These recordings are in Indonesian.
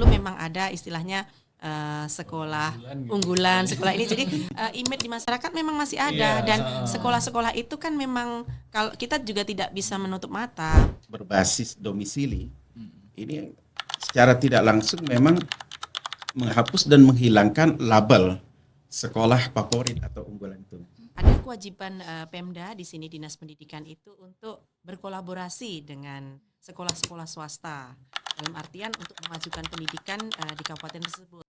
dulu memang ada istilahnya sekolah unggulan, sekolah ini. Jadi image di masyarakat memang masih ada, dan sekolah-sekolah itu kan memang kalau kita juga tidak bisa menutup mata. Berbasis domisili ini secara tidak langsung memang menghapus dan menghilangkan label sekolah favorit atau unggulan itu. Ada kewajiban Pemda di sini, Dinas Pendidikan itu untuk berkolaborasi dengan sekolah-sekolah swasta dalam artian untuk memajukan pendidikan di kabupaten tersebut.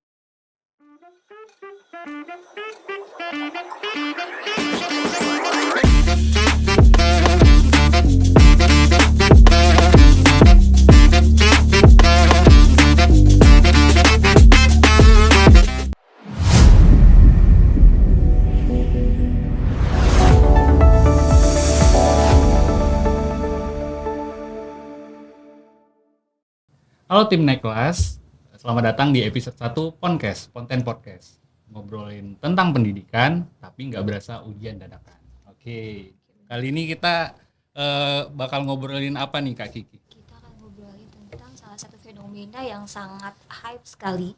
Halo tim Naik Kelas, selamat datang di episode 1 Poncast, Konten Podcast. Ngobrolin tentang pendidikan, tapi nggak berasa ujian dadakan. Oke, kali ini kita bakal ngobrolin apa nih Kak Kiki? Kita akan ngobrolin tentang salah satu fenomena yang sangat hype sekali.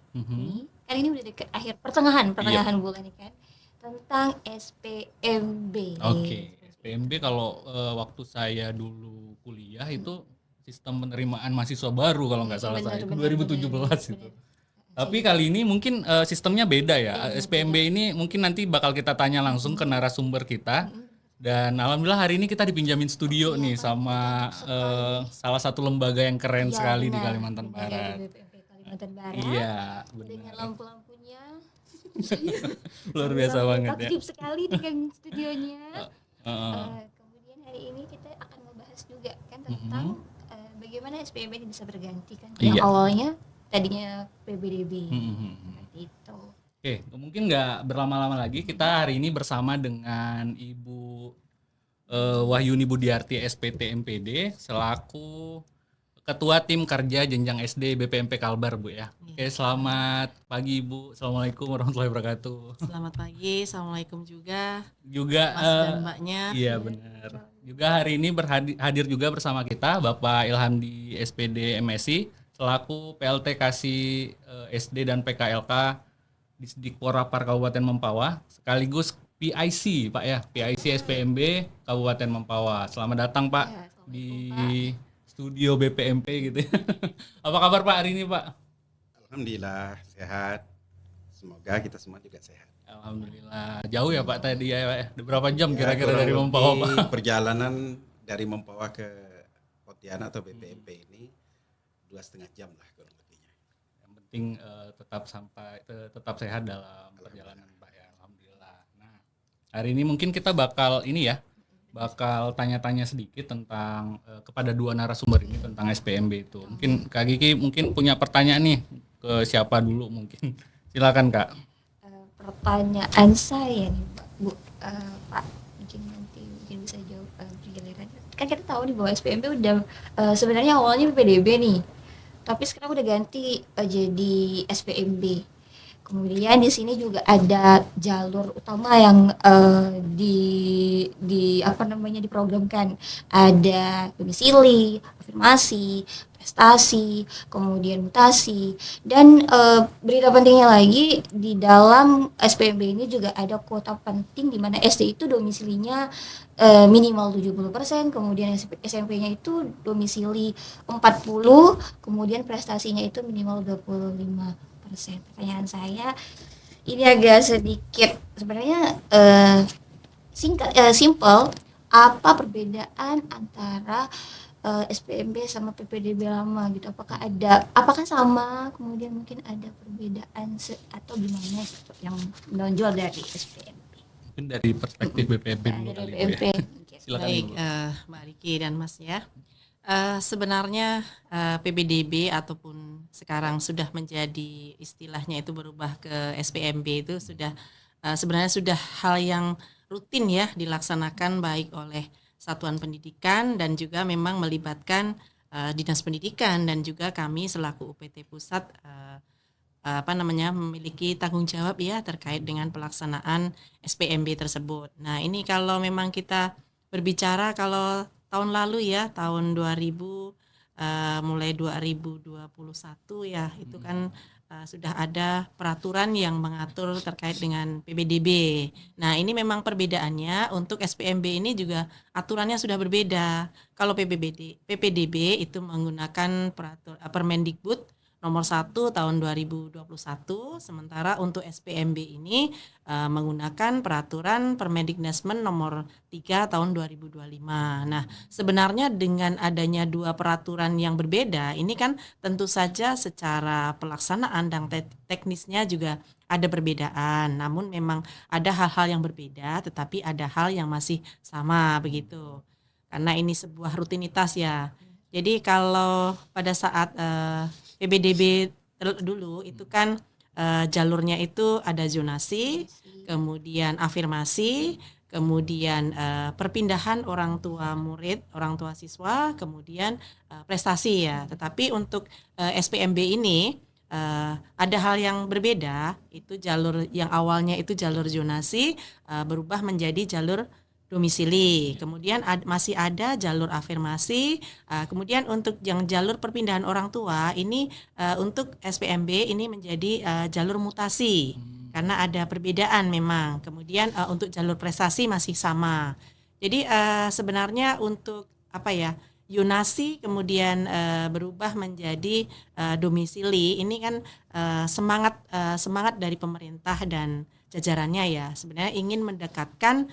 Kali ini udah dekat akhir pertengahan bulan ini kan, tentang SPMB. Oke, SPMB kalau waktu saya dulu kuliah itu sistem penerimaan mahasiswa baru kalau nggak salah saya, 2017 itu. Tapi kali ini mungkin sistemnya beda ya. SPMB ini mungkin nanti bakal kita tanya langsung ke narasumber kita. Dan alhamdulillah hari ini kita dipinjamin studio nih sama salah satu lembaga yang keren sekali di Kalimantan Barat. BPMP Kalimantan Barat. Iya, Dengan benar. lampu-lampunya. Luar biasa banget ya. Aktif sekali dengan studionya. Kemudian hari ini kita akan membahas juga kan tentang bagaimana SPMB ini bisa berganti kan. Yang awalnya tadinya PBDB. Seperti itu. Oke, mungkin nggak berlama-lama lagi, kita hari ini bersama dengan Ibu Wahyuni Budiarti SPT MPD selaku Ketua Tim Kerja Jenjang SD BPMP Kalbar, Bu ya. Oke, selamat pagi Ibu. Assalamualaikum warahmatullahi wabarakatuh. Selamat pagi, assalamualaikum juga Juga Mas dan Mbaknya. iya benar. Juga hari ini hadir juga bersama kita Bapak Ilhamdi SPD MSI selaku PLT Kasih SD dan PKLK Disdikpor-Rapar Kabupaten Mempawah sekaligus PIC Pak ya, PIC SPMB Kabupaten Mempawah. Selamat datang Pak di studio BPMP gitu ya. Apa kabar Pak hari ini Pak? Alhamdulillah sehat. Semoga kita semua juga sehat. Alhamdulillah. Jauh ya Pak tadi ya Pak ya? Berapa jam kira-kira dari Mempawah Pak? Perjalanan dari Mempawah ke Pontianak atau BPMP ini 2,5 jam lah kurang lebihnya. Yang penting tetap sehat dalam perjalanan Pak ya. Alhamdulillah. Nah, hari ini mungkin kita bakal tanya-tanya sedikit tentang kepada dua narasumber ini tentang SPMB itu. Mungkin Kak Kiki punya pertanyaan nih ke siapa dulu mungkin. Silakan Kak. Pertanyaan saya nih Pak, mungkin bisa jawab pergiliran. Kan kita tahu nih bahwa SPMB udah sebenarnya awalnya PPDB nih, tapi sekarang udah ganti jadi SPMB. Kemudian di sini juga ada jalur utama yang diprogramkan. Ada domisili, afirmasi, prestasi, kemudian mutasi, dan berita pentingnya lagi di dalam SPMB ini juga ada kuota penting di mana SD itu domisilinya minimal 70%, kemudian SMP-nya itu domisili 40%, kemudian prestasinya itu minimal 25%. Pertanyaan saya ini agak sedikit sebenarnya simple. Apa perbedaan antara SPMB sama PPDB lama gitu? Apakah sama? Kemudian mungkin ada perbedaan atau gimana yang menonjol dari SPMB? Mungkin dari perspektif BPMP dulu kali Bu ya. Silakan Baik, Ibu. Mbak Riki dan Mas ya. Sebenarnya PBDB ataupun sekarang sudah menjadi istilahnya itu berubah ke SPMB itu sudah sebenarnya sudah hal yang rutin ya dilaksanakan baik oleh satuan pendidikan dan juga memang melibatkan dinas pendidikan dan juga kami selaku UPT pusat memiliki tanggung jawab ya terkait dengan pelaksanaan SPMB tersebut. Nah, ini kalau memang kita berbicara kalau tahun lalu ya, tahun 2018 mulai 2021 ya, itu kan sudah ada peraturan yang mengatur terkait dengan PPDB. Nah, ini memang perbedaannya untuk SPMB ini juga aturannya sudah berbeda. Kalau PPDB itu menggunakan Permendikbud nomor 1 tahun 2021, sementara untuk SPMB ini menggunakan peraturan Permendiknasmen nomor 3 tahun 2025. Nah, sebenarnya dengan adanya dua peraturan yang berbeda, ini kan tentu saja secara pelaksanaan dan teknisnya juga ada perbedaan. Namun memang ada hal-hal yang berbeda, tetapi ada hal yang masih sama begitu. Karena ini sebuah rutinitas ya. Jadi kalau pada saat PPDB dulu itu kan jalurnya itu ada zonasi, kemudian afirmasi, kemudian perpindahan orang tua murid, orang tua siswa, kemudian prestasi ya. Tetapi untuk SPMB ini ada hal yang berbeda, itu jalur yang awalnya itu jalur zonasi berubah menjadi jalur domisili. Kemudian masih ada jalur afirmasi. Kemudian untuk yang jalur perpindahan orang tua ini untuk SPMB ini menjadi jalur mutasi karena ada perbedaan memang. Kemudian untuk jalur prestasi masih sama. Jadi sebenarnya untuk apa ya, Yunasi kemudian berubah menjadi domisili. Ini kan semangat dari pemerintah dan jajarannya ya. Sebenarnya ingin mendekatkan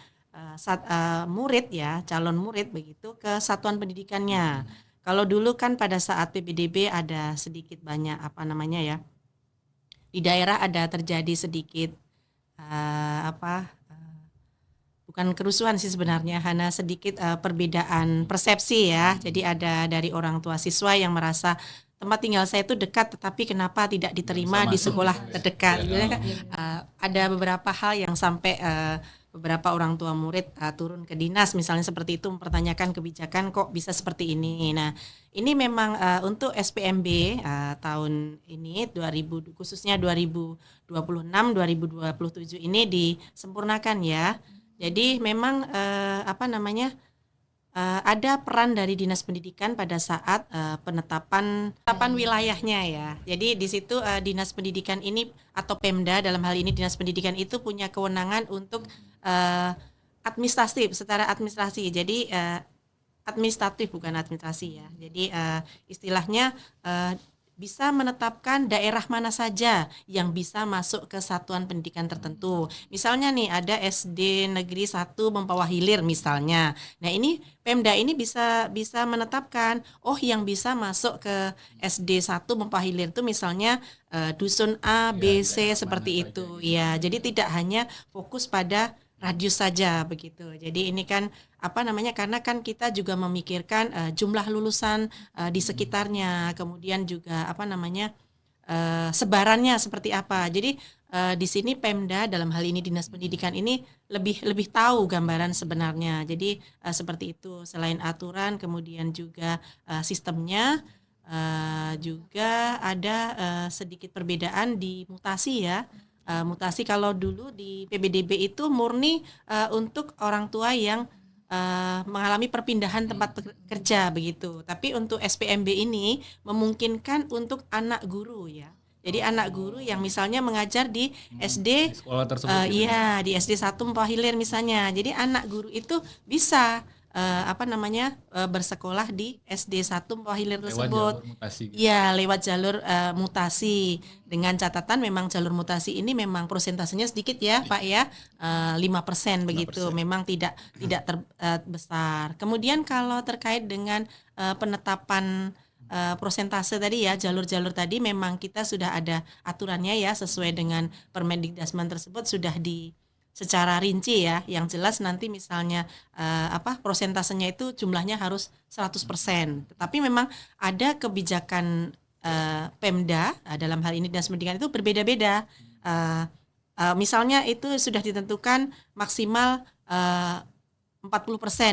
murid ya, calon murid begitu ke satuan pendidikannya. Kalau dulu kan pada saat PPDB ada sedikit banyak apa namanya ya, di daerah ada terjadi sedikit bukan kerusuhan sih sebenarnya, hanya sedikit perbedaan persepsi ya. Jadi ada dari orang tua siswa yang merasa tempat tinggal saya itu dekat, tetapi kenapa tidak diterima di sekolah terdekat. Ada beberapa hal yang sampai beberapa orang tua murid turun ke dinas misalnya seperti itu, mempertanyakan kebijakan kok bisa seperti ini. Nah, ini memang untuk SPMB tahun ini khususnya 2026 2027 ini disempurnakan ya. Jadi memang ada peran dari Dinas Pendidikan pada saat penetapan wilayahnya ya. Jadi di situ Dinas Pendidikan ini atau Pemda dalam hal ini Dinas Pendidikan itu punya kewenangan untuk secara administrasi. Jadi administratif bukan administrasi ya. Jadi istilahnya bisa menetapkan daerah mana saja yang bisa masuk ke satuan pendidikan tertentu. Misalnya nih ada SD Negeri 1 Mempawah Hilir misalnya. Nah, ini Pemda ini bisa menetapkan yang bisa masuk ke SD 1 Mempawah Hilir itu misalnya dusun A, B, C seperti itu. Ya, jadi tidak hanya fokus pada radius saja begitu. Jadi ini kan karena kan kita juga memikirkan jumlah lulusan di sekitarnya, kemudian juga sebarannya seperti apa. Jadi di sini Pemda dalam hal ini Dinas Pendidikan ini lebih tahu gambaran sebenarnya. Jadi seperti itu, selain aturan kemudian juga sistemnya juga ada sedikit perbedaan di mutasi ya. Mutasi kalau dulu di PPDB itu murni untuk orang tua yang mengalami perpindahan tempat kerja begitu. Tapi untuk SPMB ini memungkinkan untuk anak guru ya. Jadi anak guru yang misalnya mengajar di SD di sekolah tersebut di SD 1 Mempawah Hilir misalnya. Jadi anak guru itu bisa bersekolah di SD 1 Mempawah Hilir tersebut. Lewat jalur mutasi. Dengan catatan memang jalur mutasi ini memang persentasenya sedikit ya, Pak ya. 5% begitu. 5%. Memang tidak besar. Kemudian kalau terkait dengan penetapan prosentase tadi ya, jalur-jalur tadi memang kita sudah ada aturannya ya, sesuai dengan Permendiknasmen tersebut sudah secara rinci ya, yang jelas nanti misalnya prosentasenya itu jumlahnya harus 100%. Tetapi memang ada kebijakan Pemda dalam hal ini Dinas Pendidikan itu berbeda-beda. Misalnya itu sudah ditentukan maksimal 40%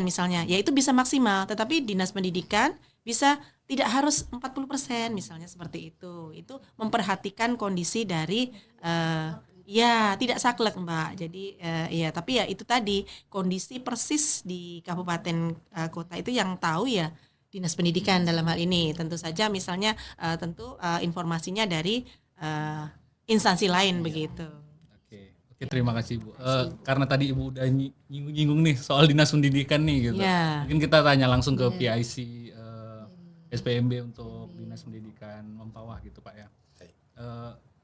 misalnya, ya itu bisa maksimal, tetapi Dinas Pendidikan bisa tidak harus 40% misalnya seperti itu. Itu memperhatikan kondisi dari tidak saklek Mbak. Jadi tapi ya itu tadi kondisi persis di kabupaten kota itu yang tahu ya Dinas Pendidikan dalam hal ini. Tentu saja misalnya informasinya dari instansi lain begitu. Oke, terima kasih Bu. Karena tadi Ibu udah nyinggung nih soal Dinas Pendidikan nih gitu. Ya. Mungkin kita tanya langsung ke PIC SPMB untuk Dinas Pendidikan Mempawah gitu Pak ya.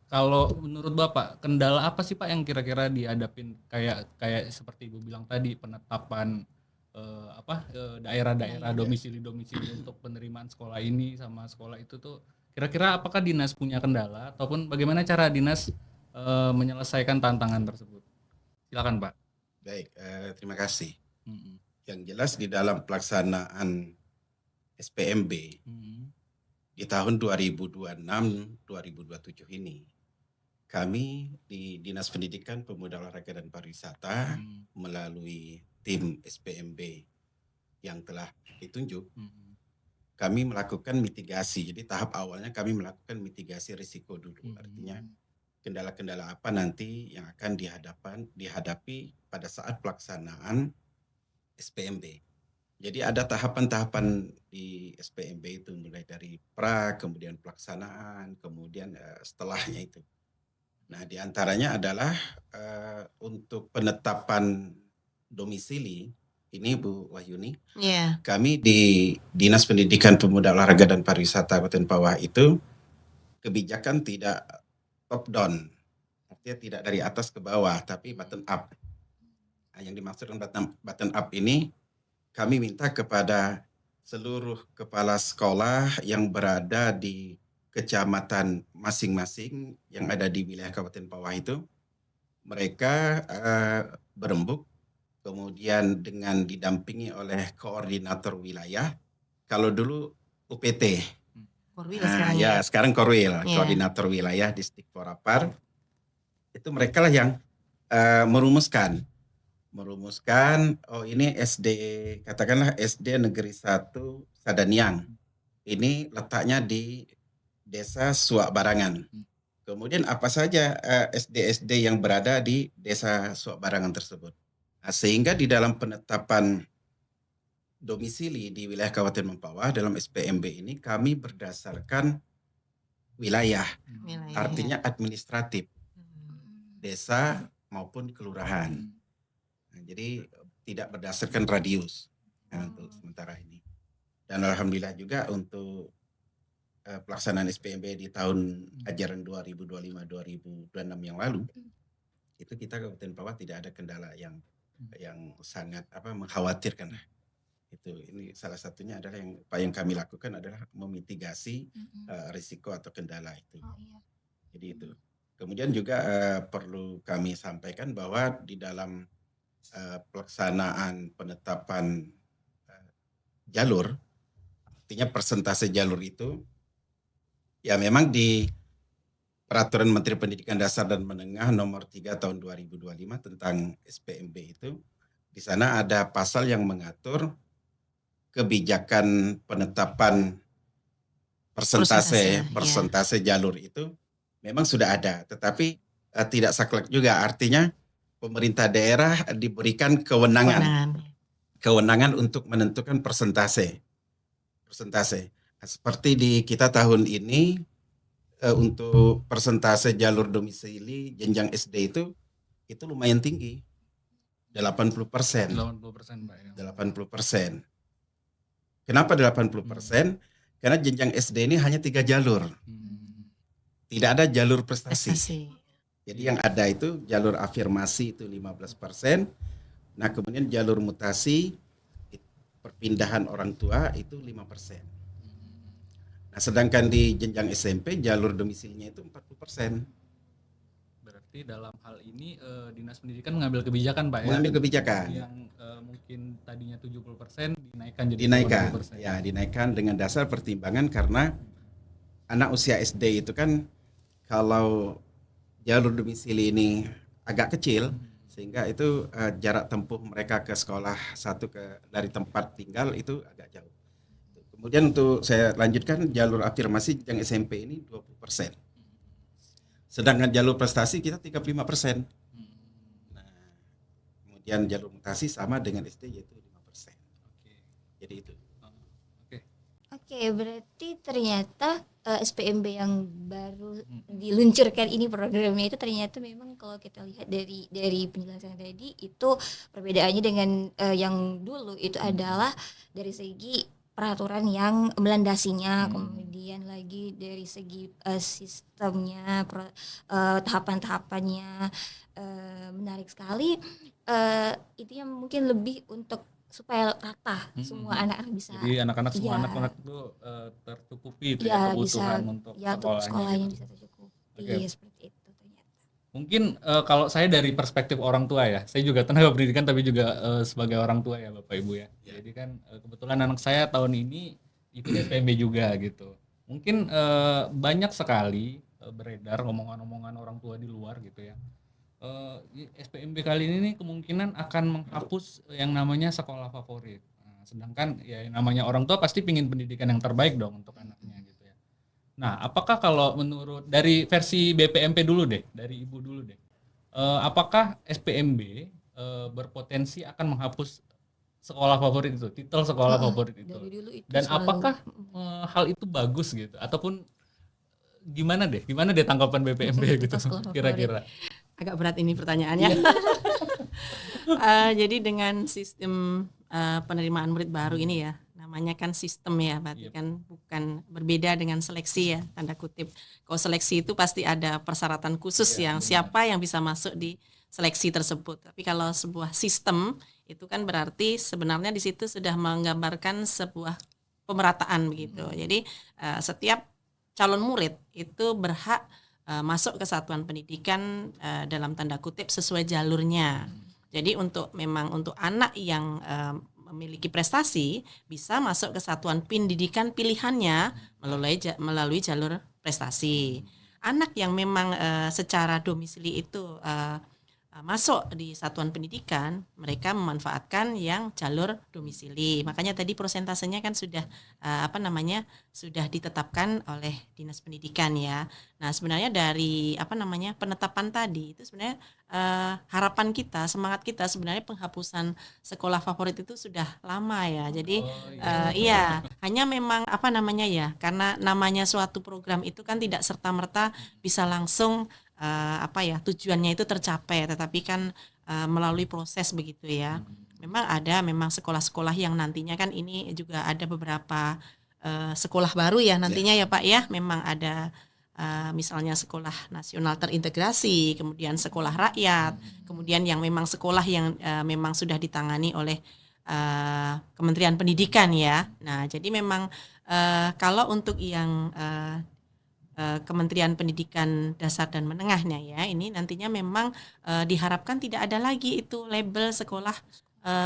Kalau menurut Bapak, kendala apa sih Pak yang kira-kira dihadapin kayak seperti Ibu bilang tadi, penetapan daerah-daerah domisili-domisili untuk penerimaan sekolah ini sama sekolah itu tuh kira-kira apakah dinas punya kendala ataupun bagaimana cara dinas menyelesaikan tantangan tersebut? Silakan Pak. Baik, terima kasih. Yang jelas di dalam pelaksanaan SPMB di tahun 2026-2027 ini, kami di Dinas Pendidikan Pemuda Olahraga dan Pariwisata melalui tim SPMB yang telah ditunjuk, kami melakukan mitigasi. Jadi tahap awalnya kami melakukan mitigasi risiko dulu. Artinya kendala-kendala apa nanti yang akan dihadapi pada saat pelaksanaan SPMB. Jadi ada tahapan-tahapan di SPMB itu, mulai dari kemudian pelaksanaan, kemudian setelahnya itu. Nah, diantaranya adalah untuk penetapan domisili, ini Bu Wahyuni, kami di Dinas Pendidikan Pemuda Olahraga dan Pariwisata Kabupaten Pawah itu kebijakan tidak top down, artinya tidak dari atas ke bawah, tapi bottom up. Nah, yang dimaksudkan bottom up ini, kami minta kepada seluruh kepala sekolah yang berada di kecamatan masing-masing yang ada di wilayah Kabupaten Pawah itu, mereka berembuk, kemudian dengan didampingi oleh koordinator wilayah. Kalau dulu UPT, sekarang Korwil, koordinator wilayah Distrik Porapar, itu mereka lah yang merumuskan, oh ini SD, katakanlah SD Negeri 1 Sadaniang, ini letaknya di Desa Suak Barangan. Kemudian apa saja SD-SD yang berada di Desa Suak Barangan tersebut. Nah, sehingga di dalam penetapan domisili di wilayah Kabupaten Mempawah dalam SPMB ini kami berdasarkan wilayah. Artinya administratif, desa maupun kelurahan. Nah, jadi tidak berdasarkan radius untuk sementara ini. Dan alhamdulillah juga untuk pelaksanaan SPMB di tahun ajaran 2025-2026 yang lalu, itu kita Kabupaten Pawah tidak ada kendala yang sangat mengkhawatirkan. Itu ini salah satunya adalah yang kami lakukan adalah memitigasi risiko atau kendala itu. Jadi itu. Kemudian juga perlu kami sampaikan bahwa di dalam pelaksanaan penetapan jalur, artinya persentase jalur itu, ya memang di Peraturan Menteri Pendidikan Dasar dan Menengah Nomor 3 Tahun 2025 tentang SPMB itu, di sana ada pasal yang mengatur kebijakan penetapan persentase jalur itu memang sudah ada, tetapi tidak saklek juga. Artinya pemerintah daerah diberikan kewenangan untuk menentukan persentase. Seperti di kita tahun ini untuk persentase jalur domisili jenjang SD itu lumayan tinggi, 80%. 80%, Pak. 80%. Kenapa 80%? Karena jenjang SD ini hanya 3 jalur. Tidak ada jalur prestasi. Jadi yang ada itu jalur afirmasi itu 15%. Nah, kemudian jalur mutasi, perpindahan orang tua itu 5%. Nah, sedangkan di jenjang SMP jalur domisilinya itu 40%. Berarti dalam hal ini Dinas Pendidikan mengambil kebijakan, Pak, mengambil kebijakan yang mungkin tadinya 70% dinaikkan jadi 50%. Ya, dinaikkan dengan dasar pertimbangan karena anak usia SD itu kan kalau jalur domisili ini agak kecil, sehingga itu jarak tempuh mereka ke sekolah dari tempat tinggal itu agak jauh. Kemudian untuk saya lanjutkan jalur afirmasi yang SMP ini 20%. Sedangkan jalur prestasi kita 35%. Nah, kemudian jalur mutasi sama dengan SD yaitu 5%. Jadi itu. Oke, berarti ternyata SPMB yang baru diluncurkan ini programnya itu ternyata memang kalau kita lihat dari penjelasan tadi itu perbedaannya dengan yang dulu itu adalah dari segi peraturan yang melandasinya, kemudian lagi dari segi sistemnya, tahapan-tahapannya menarik sekali. Itu yang mungkin lebih untuk supaya rata semua anak-anak bisa. Jadi anak-anak semua ya, anak-anak itu tercukupi itu ya, kebutuhan bisa, untuk ya, untuk sekolahnya gitu. bisa tercukupi. Oke. Seperti itu ternyata. Mungkin kalau saya dari perspektif orang tua ya, saya juga tenaga pendidikan tapi juga sebagai orang tua ya Bapak Ibu ya. Jadi kan kebetulan anak saya tahun ini ikut SPMB juga gitu. Mungkin banyak sekali beredar omongan-omongan orang tua di luar gitu ya. SPMB kali ini nih kemungkinan akan menghapus yang namanya sekolah favorit. Nah, sedangkan ya yang namanya orang tua pasti pingin pendidikan yang terbaik dong untuk anaknya gitu ya. Nah, apakah kalau menurut dari versi BPMP dulu deh, dari Ibu dulu deh, apakah SPMB berpotensi akan menghapus sekolah favorit itu, titel sekolah favorit itu? Dari dulu itu Dan selalu. apakah hal itu bagus gitu? Ataupun gimana deh tanggapan BPMP gitu Sekolah favorit. kira-kira? Agak berat ini pertanyaannya. Jadi dengan sistem penerimaan murid baru ini ya, namanya kan sistem ya, berarti kan bukan berbeda dengan seleksi ya, tanda kutip. Kalau seleksi itu pasti ada persyaratan khusus yang siapa yang bisa masuk di seleksi tersebut. Tapi kalau sebuah sistem itu kan berarti sebenarnya di situ sudah menggambarkan sebuah pemerataan begitu. Jadi setiap calon murid itu berhak masuk ke satuan pendidikan dalam tanda kutip sesuai jalurnya. Jadi untuk anak yang memiliki prestasi bisa masuk ke satuan pendidikan pilihannya melalui jalur prestasi. Anak yang memang secara domisili itu masuk di satuan pendidikan, mereka memanfaatkan yang jalur domisili. Makanya tadi prosentasenya kan sudah sudah ditetapkan oleh Dinas Pendidikan ya. Nah, sebenarnya dari penetapan tadi itu sebenarnya harapan kita, semangat kita sebenarnya penghapusan sekolah favorit itu sudah lama ya. Jadi hanya memang karena namanya suatu program itu kan tidak serta-merta bisa langsung tujuannya itu tercapai, tetapi kan melalui proses begitu ya. Memang sekolah-sekolah yang nantinya kan ini juga ada beberapa sekolah baru ya nantinya ya Pak ya. Memang ada misalnya sekolah nasional terintegrasi, kemudian sekolah rakyat, kemudian yang memang sekolah yang memang sudah ditangani oleh Kementerian Pendidikan ya. Nah, jadi memang kalau untuk yang Kementerian Pendidikan Dasar dan Menengahnya ya, ini nantinya memang diharapkan tidak ada lagi itu label sekolah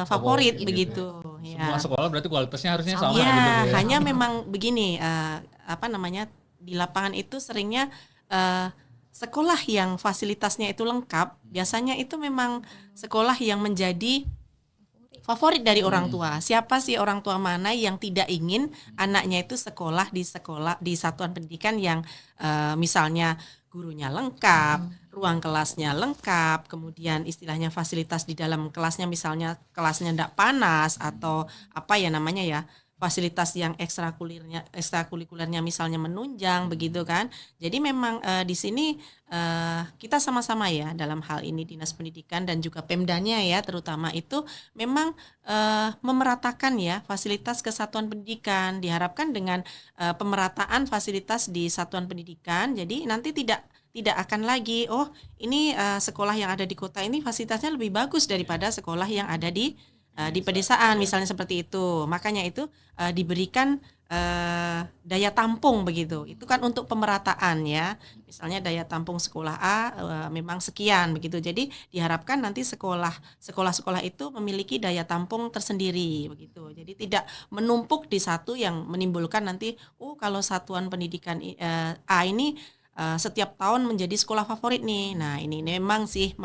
favorit begitu. Semua sekolah berarti kualitasnya harusnya sama ya, gitu ya. hanya memang begini di lapangan itu seringnya sekolah yang fasilitasnya itu lengkap, biasanya itu memang sekolah yang menjadi favorit dari orang tua. Siapa sih orang tua mana yang tidak ingin anaknya itu sekolah di satuan pendidikan yang misalnya gurunya lengkap, ruang kelasnya lengkap, kemudian istilahnya fasilitas di dalam kelasnya misalnya kelasnya tidak panas atau fasilitas yang ekstrakurikulernya misalnya menunjang begitu kan. Jadi memang di sini kita sama-sama ya dalam hal ini Dinas Pendidikan dan juga Pemdanya ya terutama itu memang memeratakan ya fasilitas kesatuan pendidikan. Diharapkan dengan pemerataan fasilitas di satuan pendidikan, jadi nanti tidak akan lagi ini sekolah yang ada di kota ini fasilitasnya lebih bagus daripada sekolah yang ada di pedesaan misalnya seperti itu. Makanya itu diberikan daya tampung begitu. Itu kan untuk pemerataan ya. Misalnya daya tampung sekolah A memang sekian begitu. Jadi diharapkan nanti sekolah-sekolah itu memiliki daya tampung tersendiri begitu. Jadi tidak menumpuk di satu yang menimbulkan nanti kalau satuan pendidikan A ini setiap tahun menjadi sekolah favorit nih. Nah, ini memang sih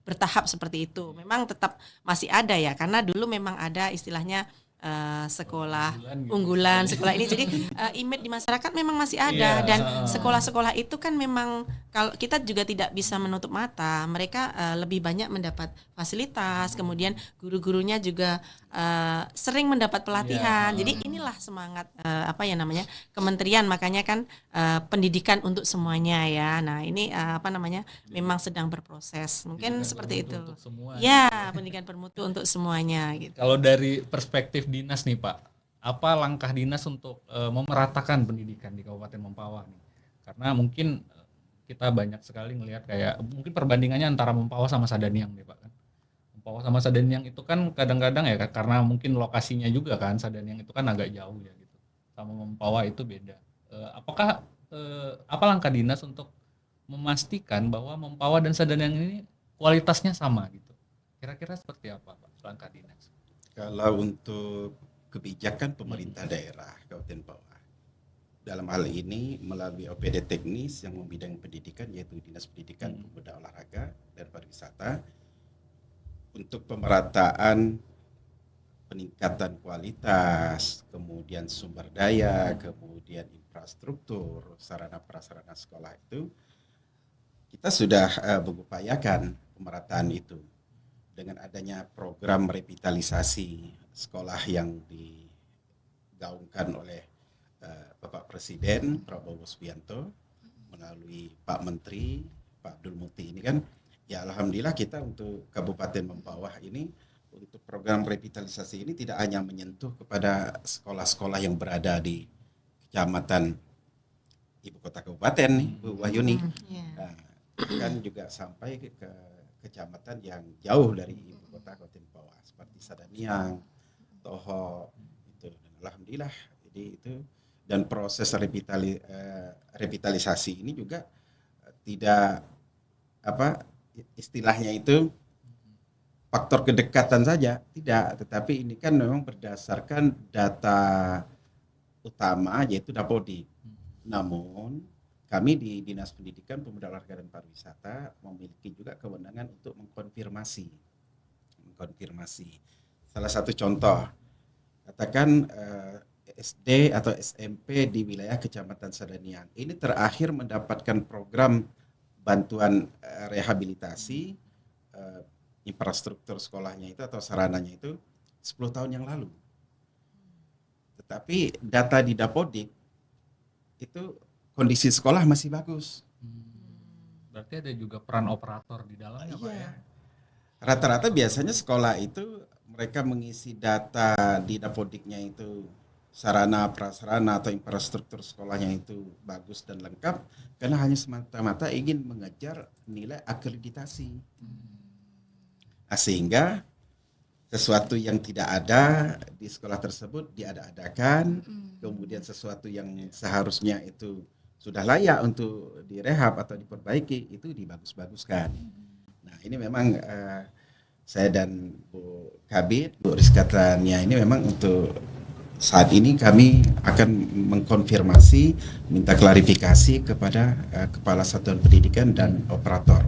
bertahap seperti itu. Memang tetap masih ada ya, karena dulu memang ada istilahnya sekolah Unggulan gitu. unggulan, sekolah ini. Jadi image di masyarakat memang masih ada, Iya, dan sekolah-sekolah itu kan memang kalau kita juga tidak bisa menutup mata, mereka lebih banyak mendapat fasilitas, kemudian guru-gurunya juga sering mendapat pelatihan. Iya. Jadi inilah semangat kementerian, makanya kan pendidikan untuk semuanya ya. Nah, ini memang sedang berproses. Mungkin Pendidikan seperti bermutu itu. untuk semua. Ya, pendidikan bermutu untuk semuanya gitu. Kalau dari perspektif dinas nih Pak, apa langkah dinas untuk memeratakan pendidikan di Kabupaten Mempawah nih? Karena mungkin kita banyak sekali ngelihat kayak mungkin perbandingannya antara Mempawah sama Sadaniang nih Pak kan. Mempawah sama Sadaniang itu kan kadang-kadang ya karena mungkin lokasinya juga kan, Sadaniang itu kan agak jauh ya gitu. Sama Mempawah itu beda. Apa langkah dinas untuk memastikan bahwa Mempawah dan Sadaniang ini kualitasnya sama gitu? Kira-kira seperti apa Pak langkah dinas? Kalau untuk kebijakan pemerintah daerah Kabupaten Pawah, dalam hal ini melalui OPD teknis yang membidang pendidikan, yaitu Dinas Pendidikan, Pemuda, Olahraga dan Pariwisata, untuk pemerataan peningkatan kualitas, kemudian sumber daya, kemudian infrastruktur, sarana prasarana sekolah itu, kita sudah mengupayakan pemerataan itu dengan adanya program revitalisasi sekolah yang digaungkan oleh Bapak Presiden Prabowo Subianto melalui Pak Menteri Pak Abdul Muti ini kan, ya alhamdulillah kita untuk Kabupaten Mempawah ini untuk program revitalisasi ini tidak hanya menyentuh kepada sekolah-sekolah yang berada di kecamatan ibu kota kabupaten nih Bu Wahyuni, kan juga sampai ke kecamatan yang jauh dari ibu kota Kabupaten Pawah seperti Sadaniang, Toho itu. Dan alhamdulillah jadi itu, dan proses revitalisasi ini juga tidak istilahnya itu faktor kedekatan saja, tidak, tetapi ini kan memang berdasarkan data utama yaitu Dapodik. Namun kami di Dinas Pendidikan, Pemuda, Olahraga dan Pariwisata memiliki juga kewenangan untuk mengkonfirmasi. Salah satu contoh, katakan SD atau SMP di wilayah Kecamatan Sadaniang ini terakhir mendapatkan program bantuan rehabilitasi infrastruktur sekolahnya itu atau sarananya itu 10 tahun yang lalu. Tetapi data di Dapodik itu kondisi sekolah masih bagus. Berarti ada juga peran operator di dalamnya Pak ya? Rata-rata biasanya sekolah itu mereka mengisi data di Dapodiknya itu sarana prasarana atau infrastruktur sekolahnya itu bagus dan lengkap karena hanya semata-mata ingin mengejar nilai akreditasi. Sehingga sesuatu yang tidak ada di sekolah tersebut diada-adakan, kemudian sesuatu yang seharusnya itu sudah layak untuk direhab atau diperbaiki itu dibagus-baguskan. Nah ini memang saya dan Bu Kabid, Bu Rizka Tania ini memang untuk saat ini kami akan mengkonfirmasi, minta klarifikasi kepada Kepala Satuan Pendidikan dan operator.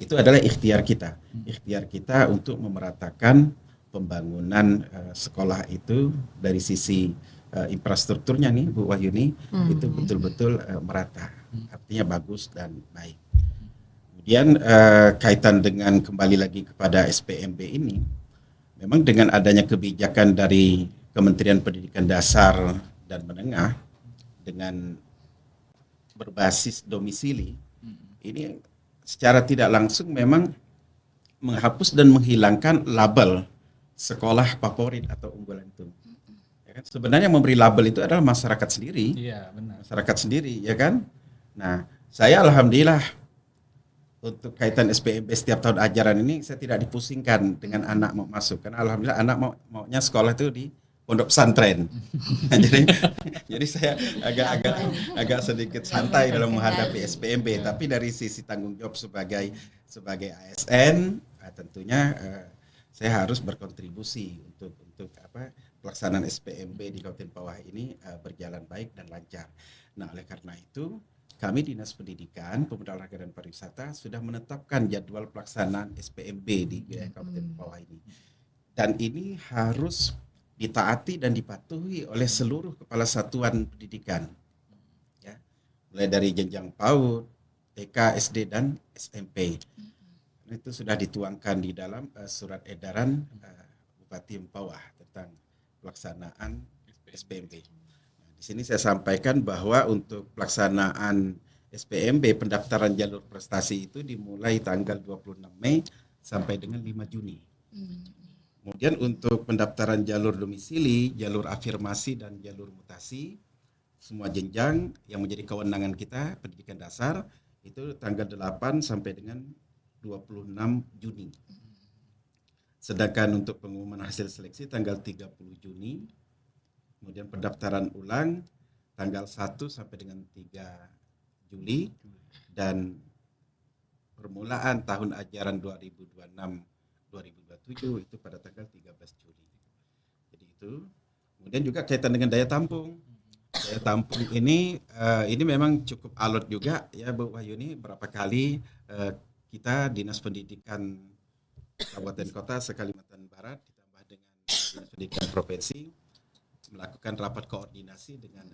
Itu adalah ikhtiar kita untuk memeratakan pembangunan sekolah itu dari sisi infrastrukturnya nih Bu Wahyuni, itu betul-betul merata, artinya bagus dan baik. Kemudian kaitan dengan kembali lagi kepada SPMB ini, memang dengan adanya kebijakan dari Kementerian Pendidikan Dasar dan Menengah dengan berbasis domisili, ini secara tidak langsung memang menghapus dan menghilangkan label sekolah favorit atau unggulan itu. Ya kan? Sebenarnya memberi label itu adalah masyarakat sendiri. Iya, benar. Masyarakat sendiri, ya kan? Nah, saya alhamdulillah untuk kaitan SPMB setiap tahun ajaran ini saya tidak dipusingkan dengan anak mau masuk, karena alhamdulillah anak maunya sekolah itu di pondok pesantren. jadi saya agak sedikit santai dalam menghadapi SPMB, tapi dari sisi tanggung jawab sebagai ASN tentunya saya harus berkontribusi untuk pelaksanaan SPMB di Kabupaten Pawah ini berjalan baik dan lancar. Nah, oleh karena itu kami Dinas Pendidikan, Pemuda, Olahraga dan Pariwisata sudah menetapkan jadwal pelaksanaan SPMB di wilayah Kabupaten Pawah ini. Dan ini harus ditaati dan dipatuhi oleh seluruh kepala satuan pendidikan, ya, mulai dari jenjang PAUD, TK, SD dan SMP. Itu sudah dituangkan di dalam surat edaran Bupati Mempawah tentang pelaksanaan SPMB. Nah, di sini saya sampaikan bahwa untuk pelaksanaan SPMB pendaftaran jalur prestasi itu dimulai tanggal 26 Mei sampai dengan 5 Juni. Kemudian untuk pendaftaran jalur domisili, jalur afirmasi dan jalur mutasi, semua jenjang yang menjadi kewenangan kita pendidikan dasar itu tanggal 8 sampai dengan 26 Juni. Sedangkan untuk pengumuman hasil seleksi tanggal 30 Juni, kemudian pendaftaran ulang tanggal 1 sampai dengan 3 Juli, dan permulaan tahun ajaran 2026-2027 itu pada tanggal 13 Juli. Jadi itu. Kemudian juga kaitan dengan daya tampung. Daya tampung ini memang cukup alot juga ya Bu Wahyuni. Berapa kali kita Dinas Pendidikan Kabupaten Kota se-Kalimantan Barat ditambah dengan Dinas Pendidikan Provinsi melakukan rapat koordinasi dengan